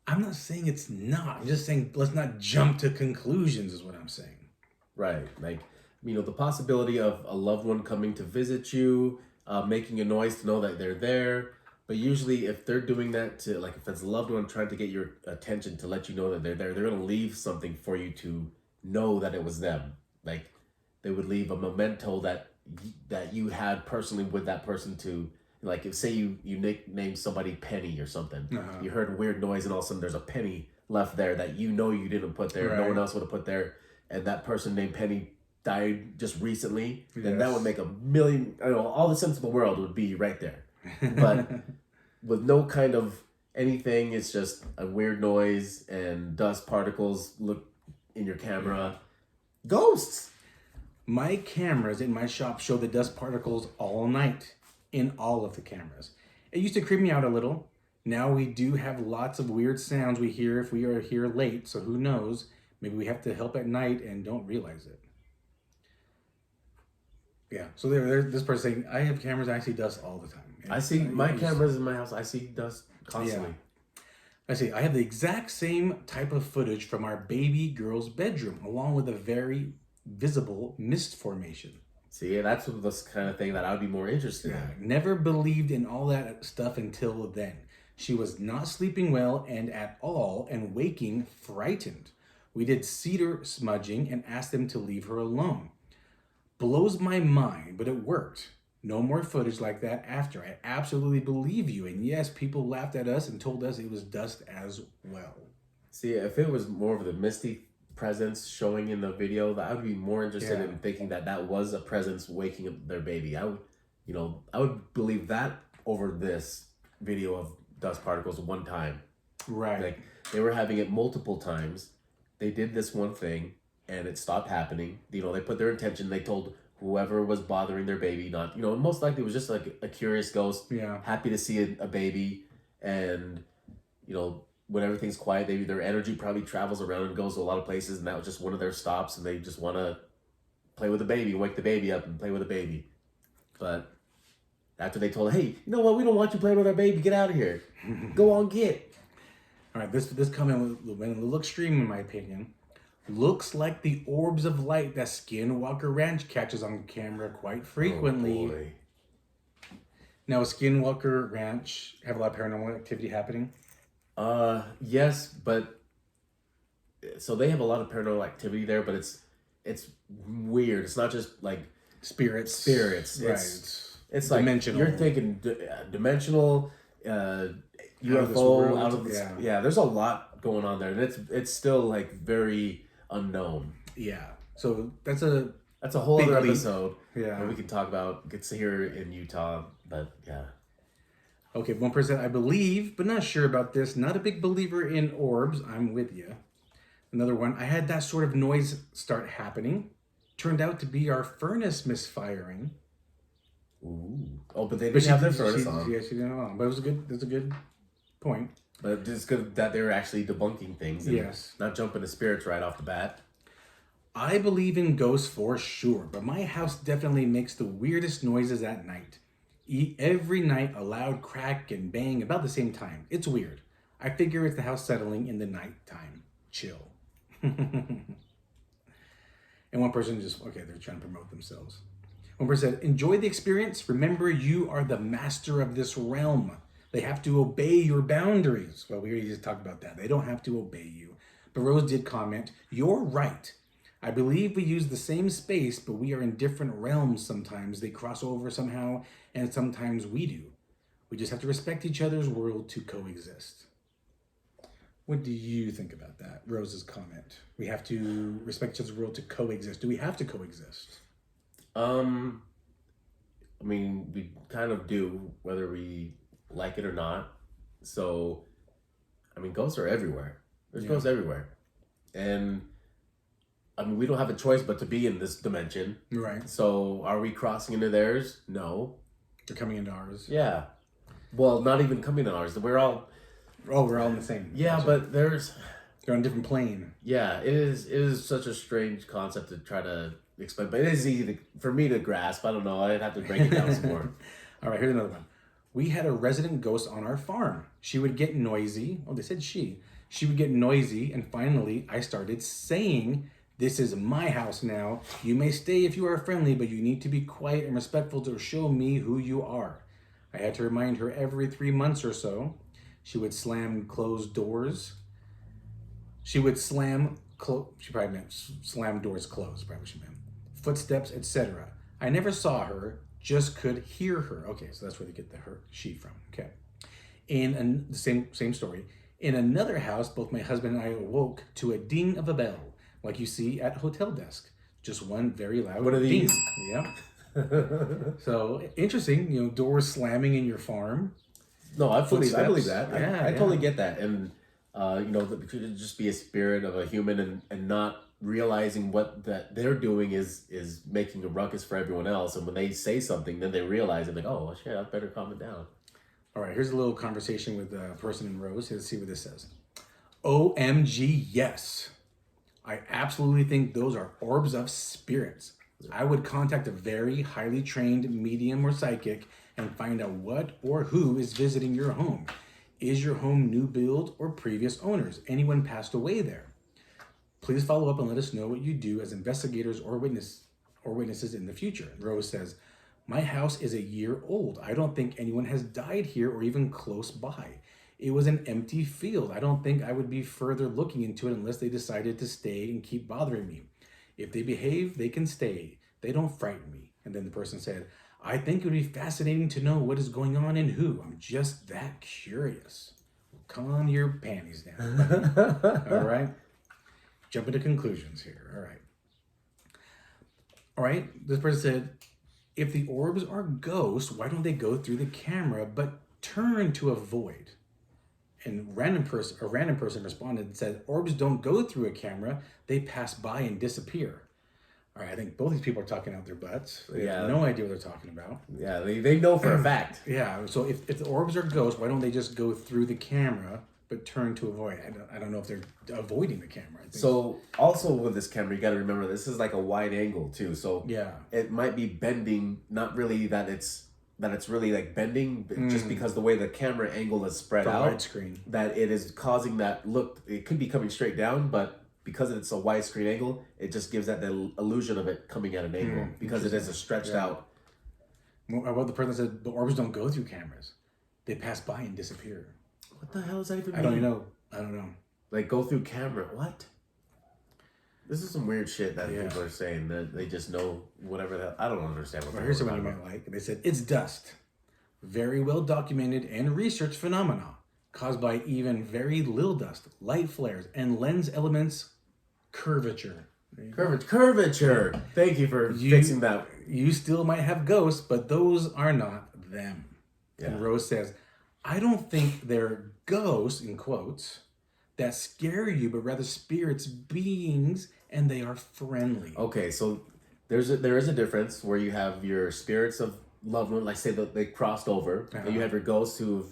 I'm not saying it's not. I'm just saying let's not jump to conclusions is what I'm saying. Right. Like, the possibility of a loved one coming to visit you, making a noise to know that they're there. But usually if they're doing that to, like, if it's a loved one trying to get your attention to let you know that they're there, they're going to leave something for you to know that it was them. Like, they would leave a memento that you had personally with that person to, like, if say you nicknamed somebody Penny or something, you heard a weird noise and all of a sudden there's a penny left there that you didn't put there, no one else would have put there, and that person named Penny died just recently, then that would make a million, all the sense of the world would be right there. But with no kind of anything, it's just a weird noise and dust particles look in your camera. Ghosts! My cameras in my shop show the dust particles all night. In all of the cameras. It used to creep me out a little. Now we do have lots of weird sounds we hear if we are here late, so who knows? Maybe we have to help at night and don't realize it. Yeah, so there's this person saying, "I have cameras, I see dust all the time." I see my cameras in my house, I see dust constantly. Yeah. I have the exact same type of footage from our baby girl's bedroom, along with a very visible mist formation. See, that's the kind of thing that I would be more interested in. Never believed in all that stuff until then. She was not sleeping well and at all, and waking frightened. We did cedar smudging and asked them to leave her alone. Blows my mind, but it worked. No more footage like that after. I absolutely believe you. And yes, people laughed at us and told us it was dust as well. See, if it was more of the misty presence showing in the video, that I would be more interested in thinking that was a presence waking up their baby. I would believe that over this video of dust particles one time. Right. Like, they were having it multiple times. They did this one thing and it stopped happening. They put their intention. They told whoever was bothering their baby not, most likely it was just like a curious ghost, happy to see a baby, and when everything's quiet, their energy probably travels around and goes to a lot of places, and that was just one of their stops, and they just want to play with the baby, wake the baby up and play with the baby. But after they told her, "Hey, you know what? We don't want you playing with our baby. Get out of here. Go on, get." All right, this comment went a little extreme in my opinion. Looks like the orbs of light that Skinwalker Ranch catches on camera quite frequently. Oh boy. Now, Skinwalker Ranch have a lot of paranormal activity happening? Yes, but so they have a lot of paranormal activity there, but it's weird. It's not just like spirits. Right. It's like dimensional. You're thinking dimensional, UFO out of this. Yeah, there's a lot going on there, and it's still like very unknown. Yeah. So that's a That's a whole Big other leap. episode. Yeah. And we can talk about gets here in Utah, but yeah. Okay, one person, I believe, but not sure about this. Not a big believer in orbs. I'm with you. Another one, I had that sort of noise start happening. Turned out to be our furnace misfiring. Ooh. Oh, but they didn't have their furnace on. Yeah, she didn't have it on. But that's a good point. But it's good that they were actually debunking things. And yes. Not jumping to spirits right off the bat. I believe in ghosts for sure, but my house definitely makes the weirdest noises at night. Every night, a loud crack and bang about the same time. It's weird. I figure it's the house settling in the nighttime. Chill. And one person they're trying to promote themselves. One person said, enjoy the experience. Remember, you are the master of this realm. They have to obey your boundaries. Well, we already just talked about that. They don't have to obey you. But Rose did comment, you're right. I believe we use the same space, but we are in different realms sometimes. They cross over somehow, and sometimes we do. We just have to respect each other's world to coexist. What do you think about that, Rose's comment? We have to respect each other's world to coexist. Do we have to coexist? I mean, we kind of do, whether we like it or not. So, I mean, ghosts are everywhere. There's ghosts everywhere. And I mean, we don't have a choice but to be in this dimension. Right. So are we crossing into theirs? No. They're coming into ours. Yeah. Well, not even coming to ours. We're all... Oh, we're all in the same. Yeah, gotcha. But there's... They're on a different plane. Yeah, it is such a strange concept to try to explain. But it is easy for me to grasp. I don't know. I'd have to break it down some more. All right, here's another one. We had a resident ghost on our farm. She would get noisy. Oh, they said she. She would get noisy, and finally I started saying... This is my house now. You may stay if you are friendly, but you need to be quiet and respectful to show me who you are. I had to remind her every 3 months or so. She would slam closed doors. She would she probably meant slam doors closed, probably she meant. Footsteps, etc. I never saw her, just could hear her. Okay, so that's where they get the she from. Okay. In the same story. In another house, both my husband and I awoke to a ding of a bell. Like you see at hotel desk, just one very loud What are these? ding. Yeah. So interesting, doors slamming in your farm. No, I believe that. Yeah, I totally get that, and it could just be a spirit of a human, and not realizing what that they're doing is making a ruckus for everyone else, and when they say something, then they realize it, like, oh shit, I better calm it down. All right, here's a little conversation with a person in Rose. Let's see what this says. OMG, yes. I absolutely think those are orbs of spirits. I would contact a very highly trained medium or psychic and find out what or who is visiting your home. Is your home new build or previous owners? Anyone passed away there? Please follow up and let us know what you do as investigators or witnesses in the future. Rose says, my house is a year old. I don't think anyone has died here or even close by. It was an empty field. I don't think I would be further looking into it unless they decided to stay and keep bothering me. If they behave, they can stay. They don't frighten me. And then the person said, I think it would be fascinating to know what is going on and who. I'm just that curious. Calm your panties down. All right. Jump into conclusions here. All right. All right. This person said, if the orbs are ghosts, why don't they go through the camera but turn to a void? And a random person responded and said, orbs don't go through a camera, they pass by and disappear. All right, I think both these people are talking out their butts. They have no idea what they're talking about. Yeah, they know for a fact. Yeah, so if the orbs are ghosts, why don't they just go through the camera but turn to a void? I don't know if they're avoiding the camera. I think. So also with this camera, you got to remember this is like a wide angle too. So yeah, it might be bending, not really that it's really like bending, just because the way the camera angle is spread out, widescreen, that it is causing that look. It could be coming straight down, but because it's a widescreen angle, it just gives that the illusion of it coming at an angle because it is a stretched out. Well, the person said the orbs don't go through cameras; they pass by and disappear. What the hell does that even mean? I don't know. Like go through camera? What? This is some weird shit that people are saying that they just know whatever that. I don't understand what. Well, here's something you might like. They said it's dust, very well documented and researched phenomena caused by even very little dust, light flares, and lens elements curvature. Curvature. Thank you for fixing that. You still might have ghosts, but those are not them. Yeah. And Rose says, I don't think they're ghosts, in quotes, that scare you, but rather spirits, beings, and they are friendly. Okay, so there is a difference where you have your spirits of loved ones, like say that they crossed over, and you have your ghosts who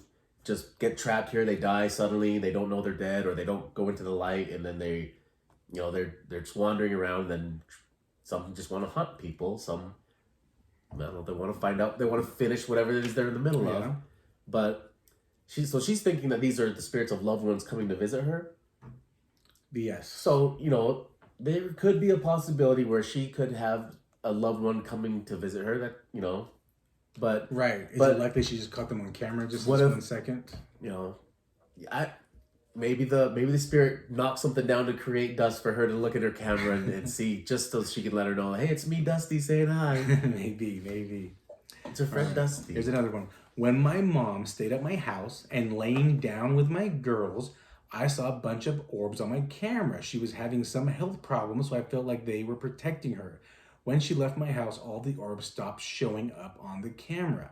just get trapped here, they die suddenly, they don't know they're dead, or they don't go into the light, and then they, they're just wandering around, and some just want to hunt people, some, I don't know, they want to find out, they want to finish whatever it is they're in the middle of. But she's thinking that these are the spirits of loved ones coming to visit her. Yes. So, there could be a possibility where she could have a loved one coming to visit her that, but... Right. Is it likely she just caught them on camera just for 1 second? Maybe the spirit knocked something down to create dust for her to look at her camera and see, just so she can let her know, hey, it's me, Dusty, saying hi. Maybe. It's her friend Dusty. Here's another one. When my mom stayed at my house and laying down with my girls, I saw a bunch of orbs on my camera. She was having some health problems, so I felt like they were protecting her. When she left my house, all the orbs stopped showing up on the camera.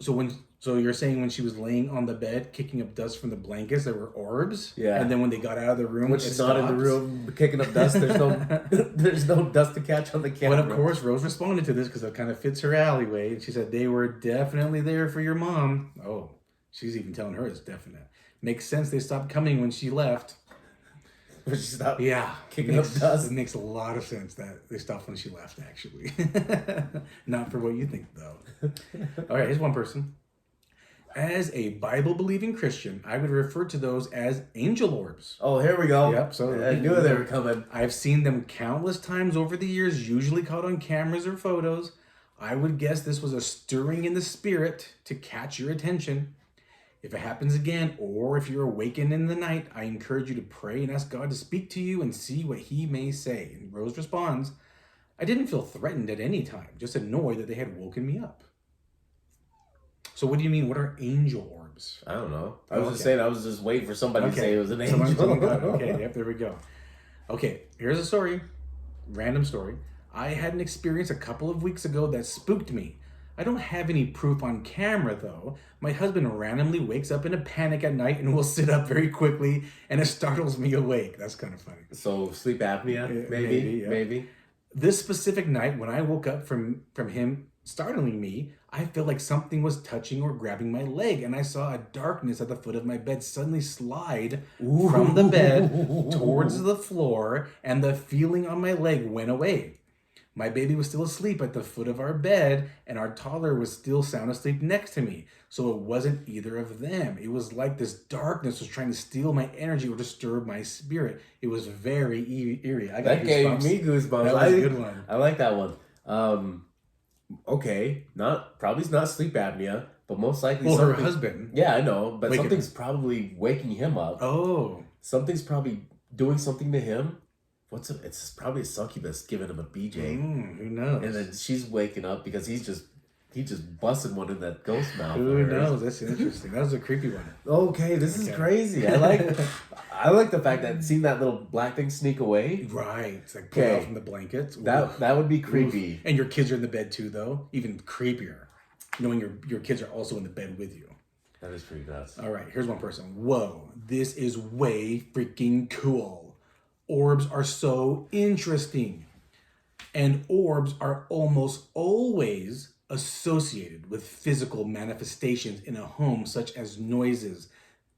So you're saying when she was laying on the bed, kicking up dust from the blankets, there were orbs? Yeah. And then when they got out of the room, when she's not in the room kicking up dust, there's no dust to catch on the camera. But of course, Rose responded to this because it kind of fits her alleyway. She said, they were definitely there for your mom. Oh, she's even telling her it's definite. Makes sense they stopped coming when she left. When she stopped kicking up dust? It makes a lot of sense that they stopped when she left, actually. Not for what you think, though. All right, here's one person. As a Bible-believing Christian, I would refer to those as angel orbs. Oh, here we go. Yep. So I knew they were coming. I've seen them countless times over the years, usually caught on cameras or photos. I would guess this was a stirring in the spirit to catch your attention. If it happens again, or if you're awakened in the night, I encourage you to pray and ask God to speak to you and see what he may say. And Rose responds, I didn't feel threatened at any time, just annoyed that they had woken me up. So what do you mean? What are angel orbs? I don't know. I was just saying, I was just waiting for somebody to say it was an angel. Okay, yep, there we go. Okay, here's a story. Random story. I had an experience a couple of weeks ago that spooked me. I don't have any proof on camera, though. My husband randomly wakes up in a panic at night and will sit up very quickly, and it startles me awake. That's kind of funny. So sleep apnea, maybe. This specific night, when I woke up from him startling me, I felt like something was touching or grabbing my leg, and I saw a darkness at the foot of my bed suddenly slide from the bed towards the floor, and the feeling on my leg went away. My baby was still asleep at the foot of our bed, and our toddler was still sound asleep next to me. So it wasn't either of them. It was like this darkness was trying to steal my energy or disturb my spirit. It was very eerie. That gave me goosebumps. That was a good one. I like that one. Okay, probably not sleep apnea, but most likely her husband. Yeah, I know, but something's probably waking him up. Oh. Something's probably doing something to him. It's probably a succubus giving him a BJ. Who knows? And then she's waking up because he just busted one in that ghost mouth. Who knows? That's interesting. That was a creepy one. Okay, this is crazy. I like the fact that seeing that little black thing sneak away. Right. It's like pull out from the blankets. That would be creepy. Oof. And your kids are in the bed too, though. Even creepier. Knowing your kids are also in the bed with you. That is pretty nuts. All right, here's one person. Whoa, this is way freaking cool. Orbs are so interesting. And orbs are almost always associated with physical manifestations in a home, such as noises,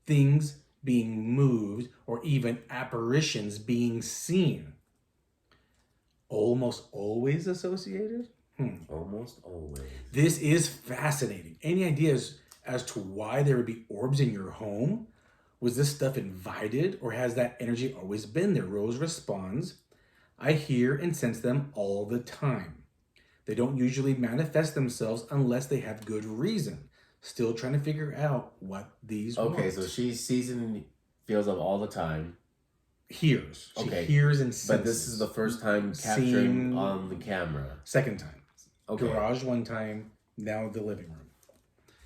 things being moved, or even apparitions being seen. Almost always associated? Almost always. This is fascinating. Any ideas as to why there would be orbs in your home? Was this stuff invited, or has that energy always been there? Rose responds, I hear and sense them all the time. They don't usually manifest themselves unless they have good reason. Still trying to figure out what these Okay, want. So she sees and feels them all the time. Hears. She hears and senses. But this is the first time capturing on the camera. Second time. Okay. Garage one time, now the living room.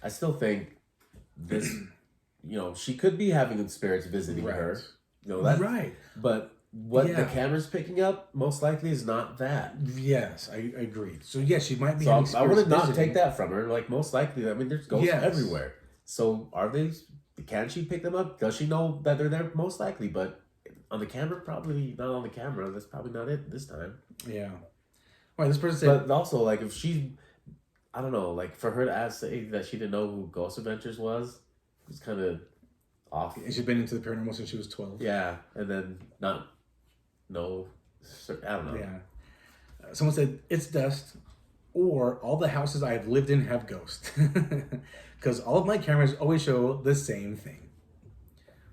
I still think this... she could be having spirits visiting her. Right. But what the camera's picking up most likely is not that. Yes, I agree. So yes, she might be. So I would not take that from her. Like most likely, I mean, there's ghosts everywhere. So are they? Can she pick them up? Does she know that they're there? Most likely, but on the camera, probably not on the camera. That's probably not it this time. Yeah. Right. This person said. But also, like, if she, I don't know, like for her to say that she didn't know who Ghost Adventures was kind of off. She's been into the paranormal since she was 12. Yeah, and then not. No, I don't know. Yeah. Someone said, it's dust, or all the houses I have lived in have ghosts. Because all of my cameras always show the same thing.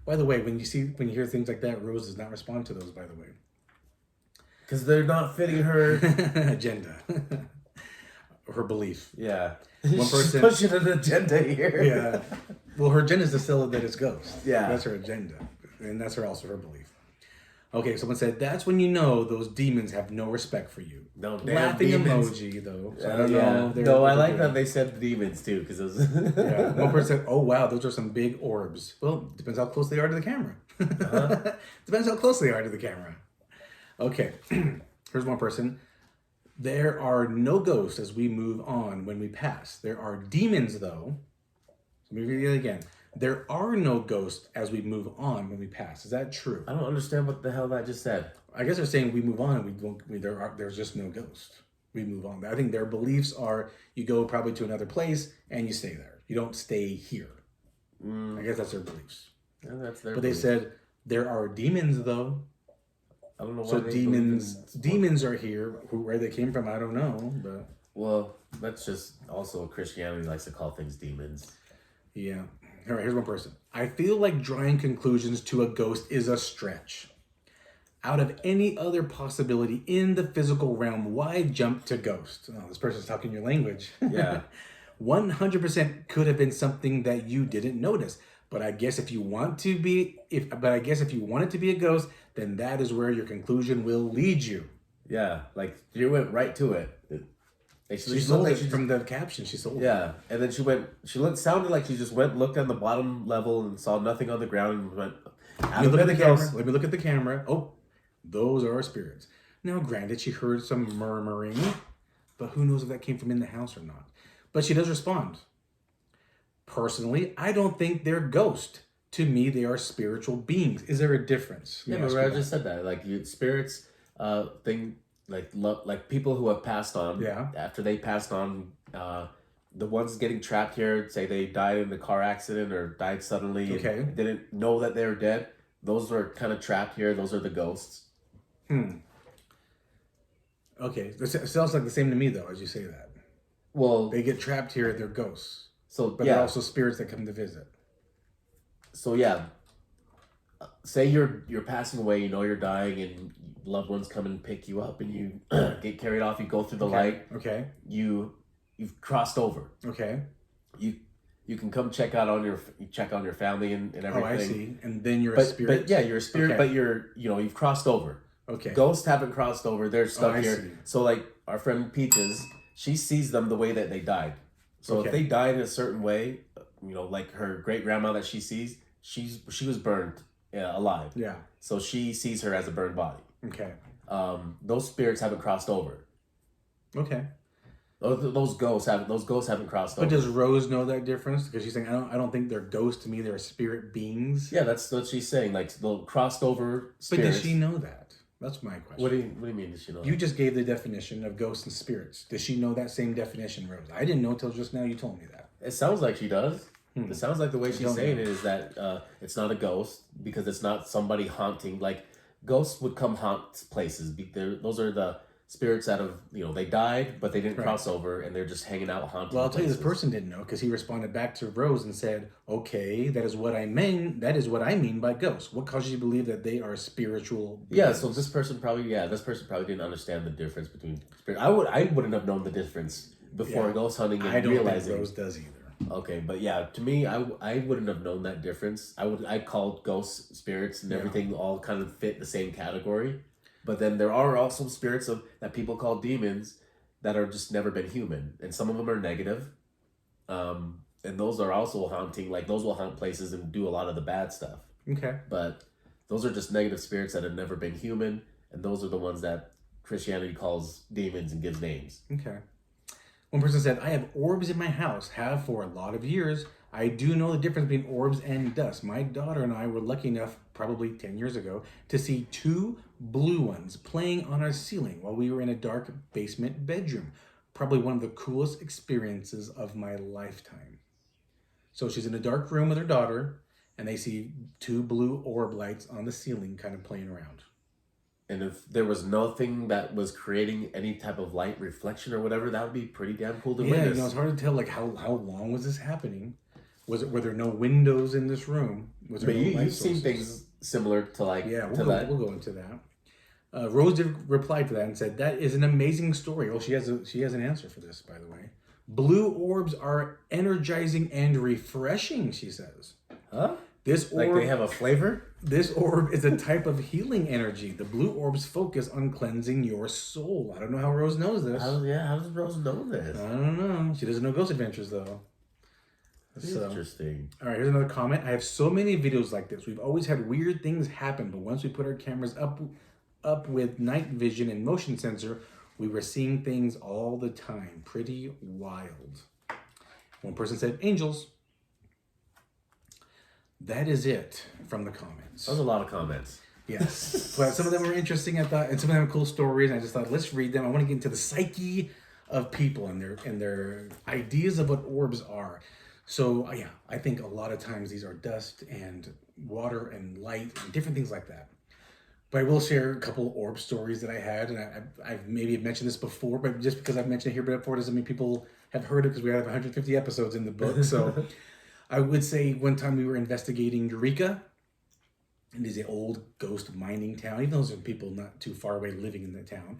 By the way, when you hear things like that, Rose does not respond to those, by the way. Because they're not fitting her agenda. Her belief. Yeah. One person She's pushing an agenda here. Yeah. Well, her agenda is to sell it that it's ghosts. Yeah. That's her agenda. And that's also her belief. Okay, someone said, that's when you know those demons have no respect for you. No, damn laughing demons. Emoji, though. So I don't know. No, I like that they said demons, too, because it was... Yeah, one person said, oh, wow, those are some big orbs. Well, depends how close they are to the camera. Depends how close they are to the camera. Okay, here's one person. There are no ghosts as we move on when we pass. There are demons, though. Let me read it again. There are no ghosts as we move on when we pass. Is that true? I don't understand what the hell that just said. I guess they're saying we move on and there's just no ghost. We move on. I think their beliefs are you go probably to another place and you stay there. You don't stay here. I guess that's their beliefs. Yeah, that's their But they said there are demons, though. I don't know why. So demons are here. Where they came from, I don't know. But well, that's just also Christianity likes to call things demons. Yeah. All right, here's one person. I feel like drawing conclusions to a ghost is a stretch. Out of any other possibility in the physical realm, why jump to ghost? Oh, this person's talking your language. Yeah. 100% could have been something that you didn't notice. But I guess if you want to be, if you want it to be a ghost, then that is where your conclusion will lead you. Yeah, like you went right to it. She sold it from the caption. She sold it. Yeah, and then sounded like she just looked at the bottom level and saw nothing on the ground and went, Let me look at the camera. Oh, those are our spirits. Now, granted, she heard some murmuring, but who knows if that came from in the house or not. But she does respond. Personally, I don't think they're ghosts. To me, they are spiritual beings. Is there a difference? Yeah, but I just said that. Like, spirits, like people who have passed on. Yeah. After they passed on, the ones getting trapped here, say they died in a car accident or died suddenly and didn't know that they were dead. Those are kind of trapped here. Those are the ghosts. Okay. It sounds like the same to me, though, as you say that. Well, they get trapped here. They're ghosts. But they're also spirits that come to visit. So yeah, say you're passing away, you know you're dying, and loved ones come and pick you up, and you get carried off. You go through the light. Okay. You've crossed over. Okay. You can come check on your family and everything. Oh, I see. And then you're a spirit. But yeah, you're a spirit. Okay. But you've crossed over. Okay. Ghosts haven't crossed over. They're stuck here. See. So like our friend Peaches, she sees them the way that they died. So if they died in a certain way, like her great grandma that she sees, she was burned alive. Yeah. So she sees her as a burned body. Okay. Those spirits haven't crossed over. Okay. Those ghosts haven't crossed over. But does Rose know that difference? Because she's saying, I don't think they're ghosts to me. They're spirit beings. Yeah, that's what she's saying. Like the crossed over spirits. But does she know that? That's my question. What do you mean? Does she know? You just gave the definition of ghosts and spirits. Does she know that same definition, Rose? I didn't know until just now you told me that. It sounds like she does. It sounds like the way she's saying it is that it's not a ghost because it's not somebody haunting. Like ghosts would come haunt places. Those are the spirits that have they died, but they didn't cross over, and they're just hanging out haunting. Well, I'll tell you, this person didn't know because he responded back to Rose and said, "Okay, that is what I mean. That is what I mean by ghosts. What causes you to believe that they are spiritual beings?" Yeah. So this person probably didn't understand the difference between spirit. I wouldn't have known the difference before ghost hunting and I don't realizing think Rose does either. Okay, but yeah, to me, I wouldn't have known that difference. I called ghosts spirits and everything all kind of fit the same category. But then there are also spirits that people call demons that are just never been human. And some of them are negative. And those are also haunting. Like those will haunt places and do a lot of the bad stuff. Okay. But those are just negative spirits that have never been human, and those are the ones that Christianity calls demons and gives names. Okay. One person said, I have orbs in my house, have for a lot of years. I do know the difference between orbs and dust. My daughter and I were lucky enough, probably 10 years ago, to see 2 blue ones playing on our ceiling while we were in a dark basement bedroom. Probably one of the coolest experiences of my lifetime. So she's in a dark room with her daughter, and they see 2 blue orb lights on the ceiling kind of playing around. And if there was nothing that was creating any type of light reflection or whatever, that would be pretty damn cool to witness. It's hard to tell, like, how long was this happening? Were there no windows in this room? Was there you've seen things similar to like that. We'll go into that. Rose replied to that and said, that is an amazing story. Oh, she has an answer for this, by the way. Blue orbs are energizing and refreshing, she says. Huh? This orb, like they have a flavor? This orb is a type of healing energy. The blue orbs focus on cleansing your soul. I don't know how Rose knows this. How does Rose know this? I don't know. She doesn't know Ghost Adventures, though. Interesting. All right, here's another comment. I have so many videos like this. We've always had weird things happen, but once we put our cameras up with night vision and motion sensor, we were seeing things all the time. Pretty wild. One person said, angels. That is it from the comments. That was a lot of comments. Yes. But some of them were interesting, I thought, and some of them were cool stories. And I just thought, let's read them. I want to get into the psyche of people and their ideas of what orbs are. So, yeah, I think a lot of times these are dust and water and light and different things like that. But I will share a couple orb stories that I had, and I've maybe mentioned this before, but just because I've mentioned it here before doesn't mean people have heard it, because we have 150 episodes in the book. So I would say one time we were investigating Eureka. It is an old ghost mining town, even though there's people not too far away living in the town.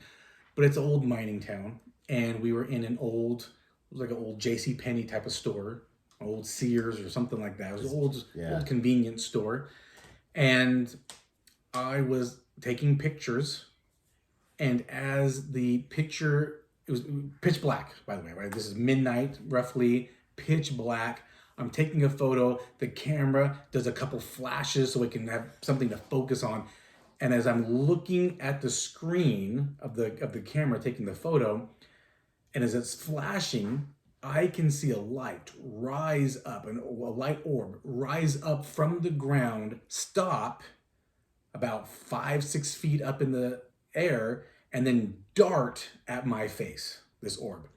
But it's an old mining town, and we were in it was like an old JCPenney type of store, old Sears or something like that. It was an old convenience store. And I was taking pictures, and as the picture, it was pitch black, by the way, right? This is midnight, roughly, pitch black. I'm taking a photo. The camera does a couple flashes so we can have something to focus on. And as I'm looking at the screen of the camera taking the photo, and as it's flashing, I can see a light rise up, a light orb rise up from the ground, stop about 5-6 feet up in the air, and then dart at my face, this orb.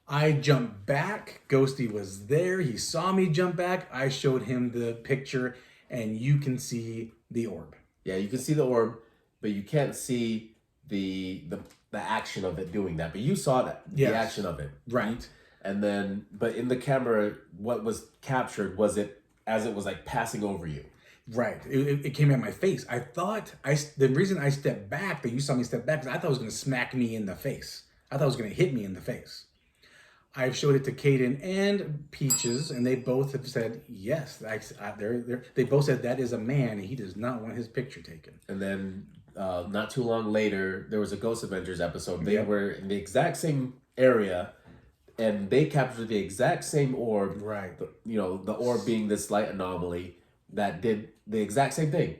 I jumped back. Ghosty was there. He saw me jump back. I showed him the picture, and you can see the orb. Yeah, you can see the orb, but you can't see the action of it doing that. But you saw the action of it. Right. And then, but in the camera, what was captured was it as it was like passing over you. Right. It came at my face. I thought, the reason I stepped back, that you saw me step back, is I thought it was going to smack me in the face. I thought it was going to hit me in the face. I've showed it to Caden and Peaches, and they both have said, yes, they both said that is a man, and he does not want his picture taken. And then not too long later, there was a Ghost Adventures episode. They were in the exact same area, and they captured the exact same orb. Right. The orb being this light anomaly that did the exact same thing.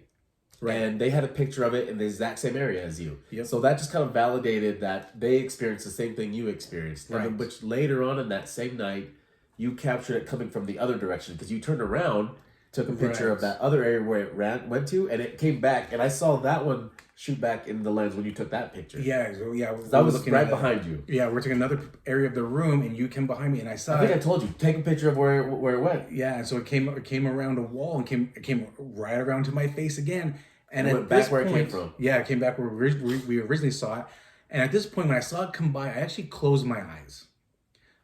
Right. And they had a picture of it in the exact same area as you. Yep. So that just kind of validated that they experienced the same thing you experienced. Right. And then, which later on in that same night, you captured it coming from the other direction, because you turned around, took a picture of that other area where it went to, and it came back. And I saw that one shoot back in the lens when you took that picture. Yeah. That was right behind you. Yeah, we're taking another area of the room, and you came behind me, and I saw. I think I told you, take a picture of where it went. Yeah, and so it came around a wall and came right around to my face again. And it went back where it came from. Yeah, it came back where we originally saw it. And at this point, when I saw it come by, I actually closed my eyes.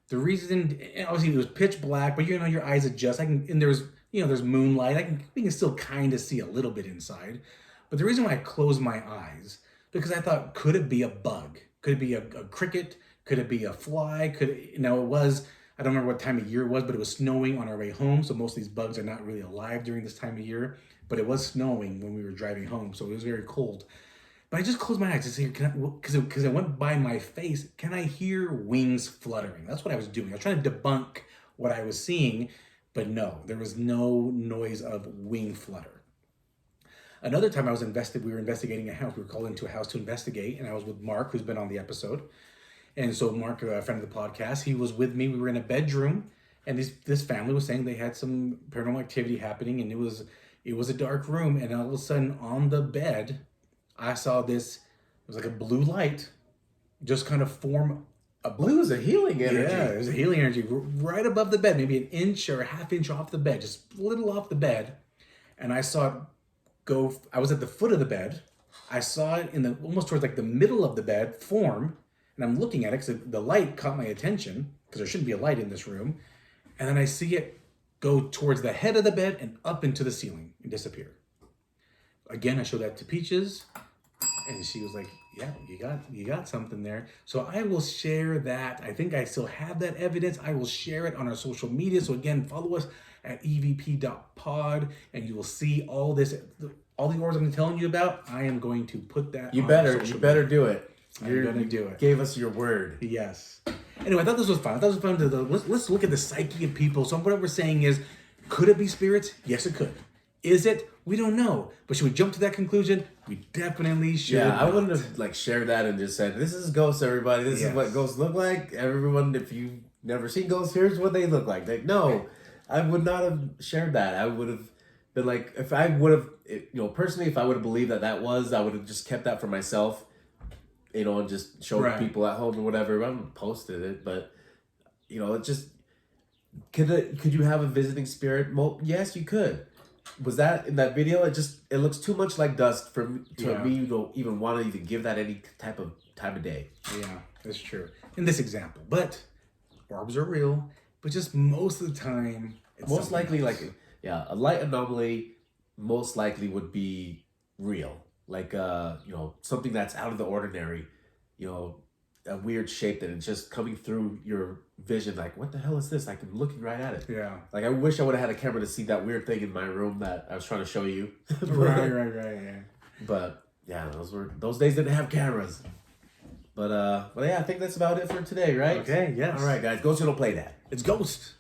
The reason, obviously, it was pitch black, but your eyes adjust. And there's moonlight. We can still kind of see a little bit inside. But the reason why I closed my eyes, because I thought, could it be a bug? Could it be a cricket? Could it be a fly? It was, I don't remember what time of year it was, but it was snowing on our way home. So most of these bugs are not really alive during this time of year. But it was snowing when we were driving home, so it was very cold. But I just closed my eyes to see, because it went by my face, can I hear wings fluttering? That's what I was doing. I was trying to debunk what I was seeing, but no, there was no noise of wing flutter. Another time we were investigating a house. We were called into a house to investigate, and I was with Mark, who's been on the episode. And so Mark, a friend of the podcast, he was with me. We were in a bedroom, and this family was saying they had some paranormal activity happening, and it was a dark room, and all of a sudden on the bed, I saw this. It was like a blue light, just kind of form. Blue is a healing energy. Yeah, there's a healing energy right above the bed, maybe an inch or a half inch off the bed, just a little off the bed. And I saw it go. I was at the foot of the bed. I saw it in almost towards like the middle of the bed form, and I'm looking at it because the light caught my attention because there shouldn't be a light in this room. And then I see it go towards the head of the bed and up into the ceiling and disappear. Again, I showed that to Peaches, and she was like, yeah, you got something there. So I will share that. I think I still have that evidence. I will share it on our social media. So again, follow us at evp.pod, and you will see all this, all the orbs I'm telling you about. I am going to put that. You better do it. You're gonna do it. Gave us your word. Yes. Anyway, I thought this was fun. Let's look at the psyche of people. So what we're saying is, could it be spirits? Yes, it could. Is it? We don't know. But should we jump to that conclusion? We definitely should. Yeah, I wouldn't have shared that and just said, this is ghosts, everybody. This is what ghosts look like. Everyone, if you've never seen ghosts, here's what they look like. No, I would not have shared that. I would have been like, if I would have, personally, if I would have believed that was, I would have just kept that for myself, and just showed people at home or whatever. I haven't posted it, but, it just, could you have a visiting spirit? Well, yes, you could. Was that in that video? It looks too much like dust for me to even want to even give that any type of time of day. Yeah, that's true. In this example, but orbs are real, but just most of the time, it's most likely a light anomaly most likely would be real. Like something that's out of the ordinary, a weird shape that it's just coming through your vision. Like, what the hell is this? Like, I'm looking right at it. Yeah. Like, I wish I would have had a camera to see that weird thing in my room that I was trying to show you. Right. Yeah. But yeah, those days didn't have cameras. But yeah, I think that's about it for today, right? Okay. Yes. All right, guys, Ghost, don't play that. It's Ghost.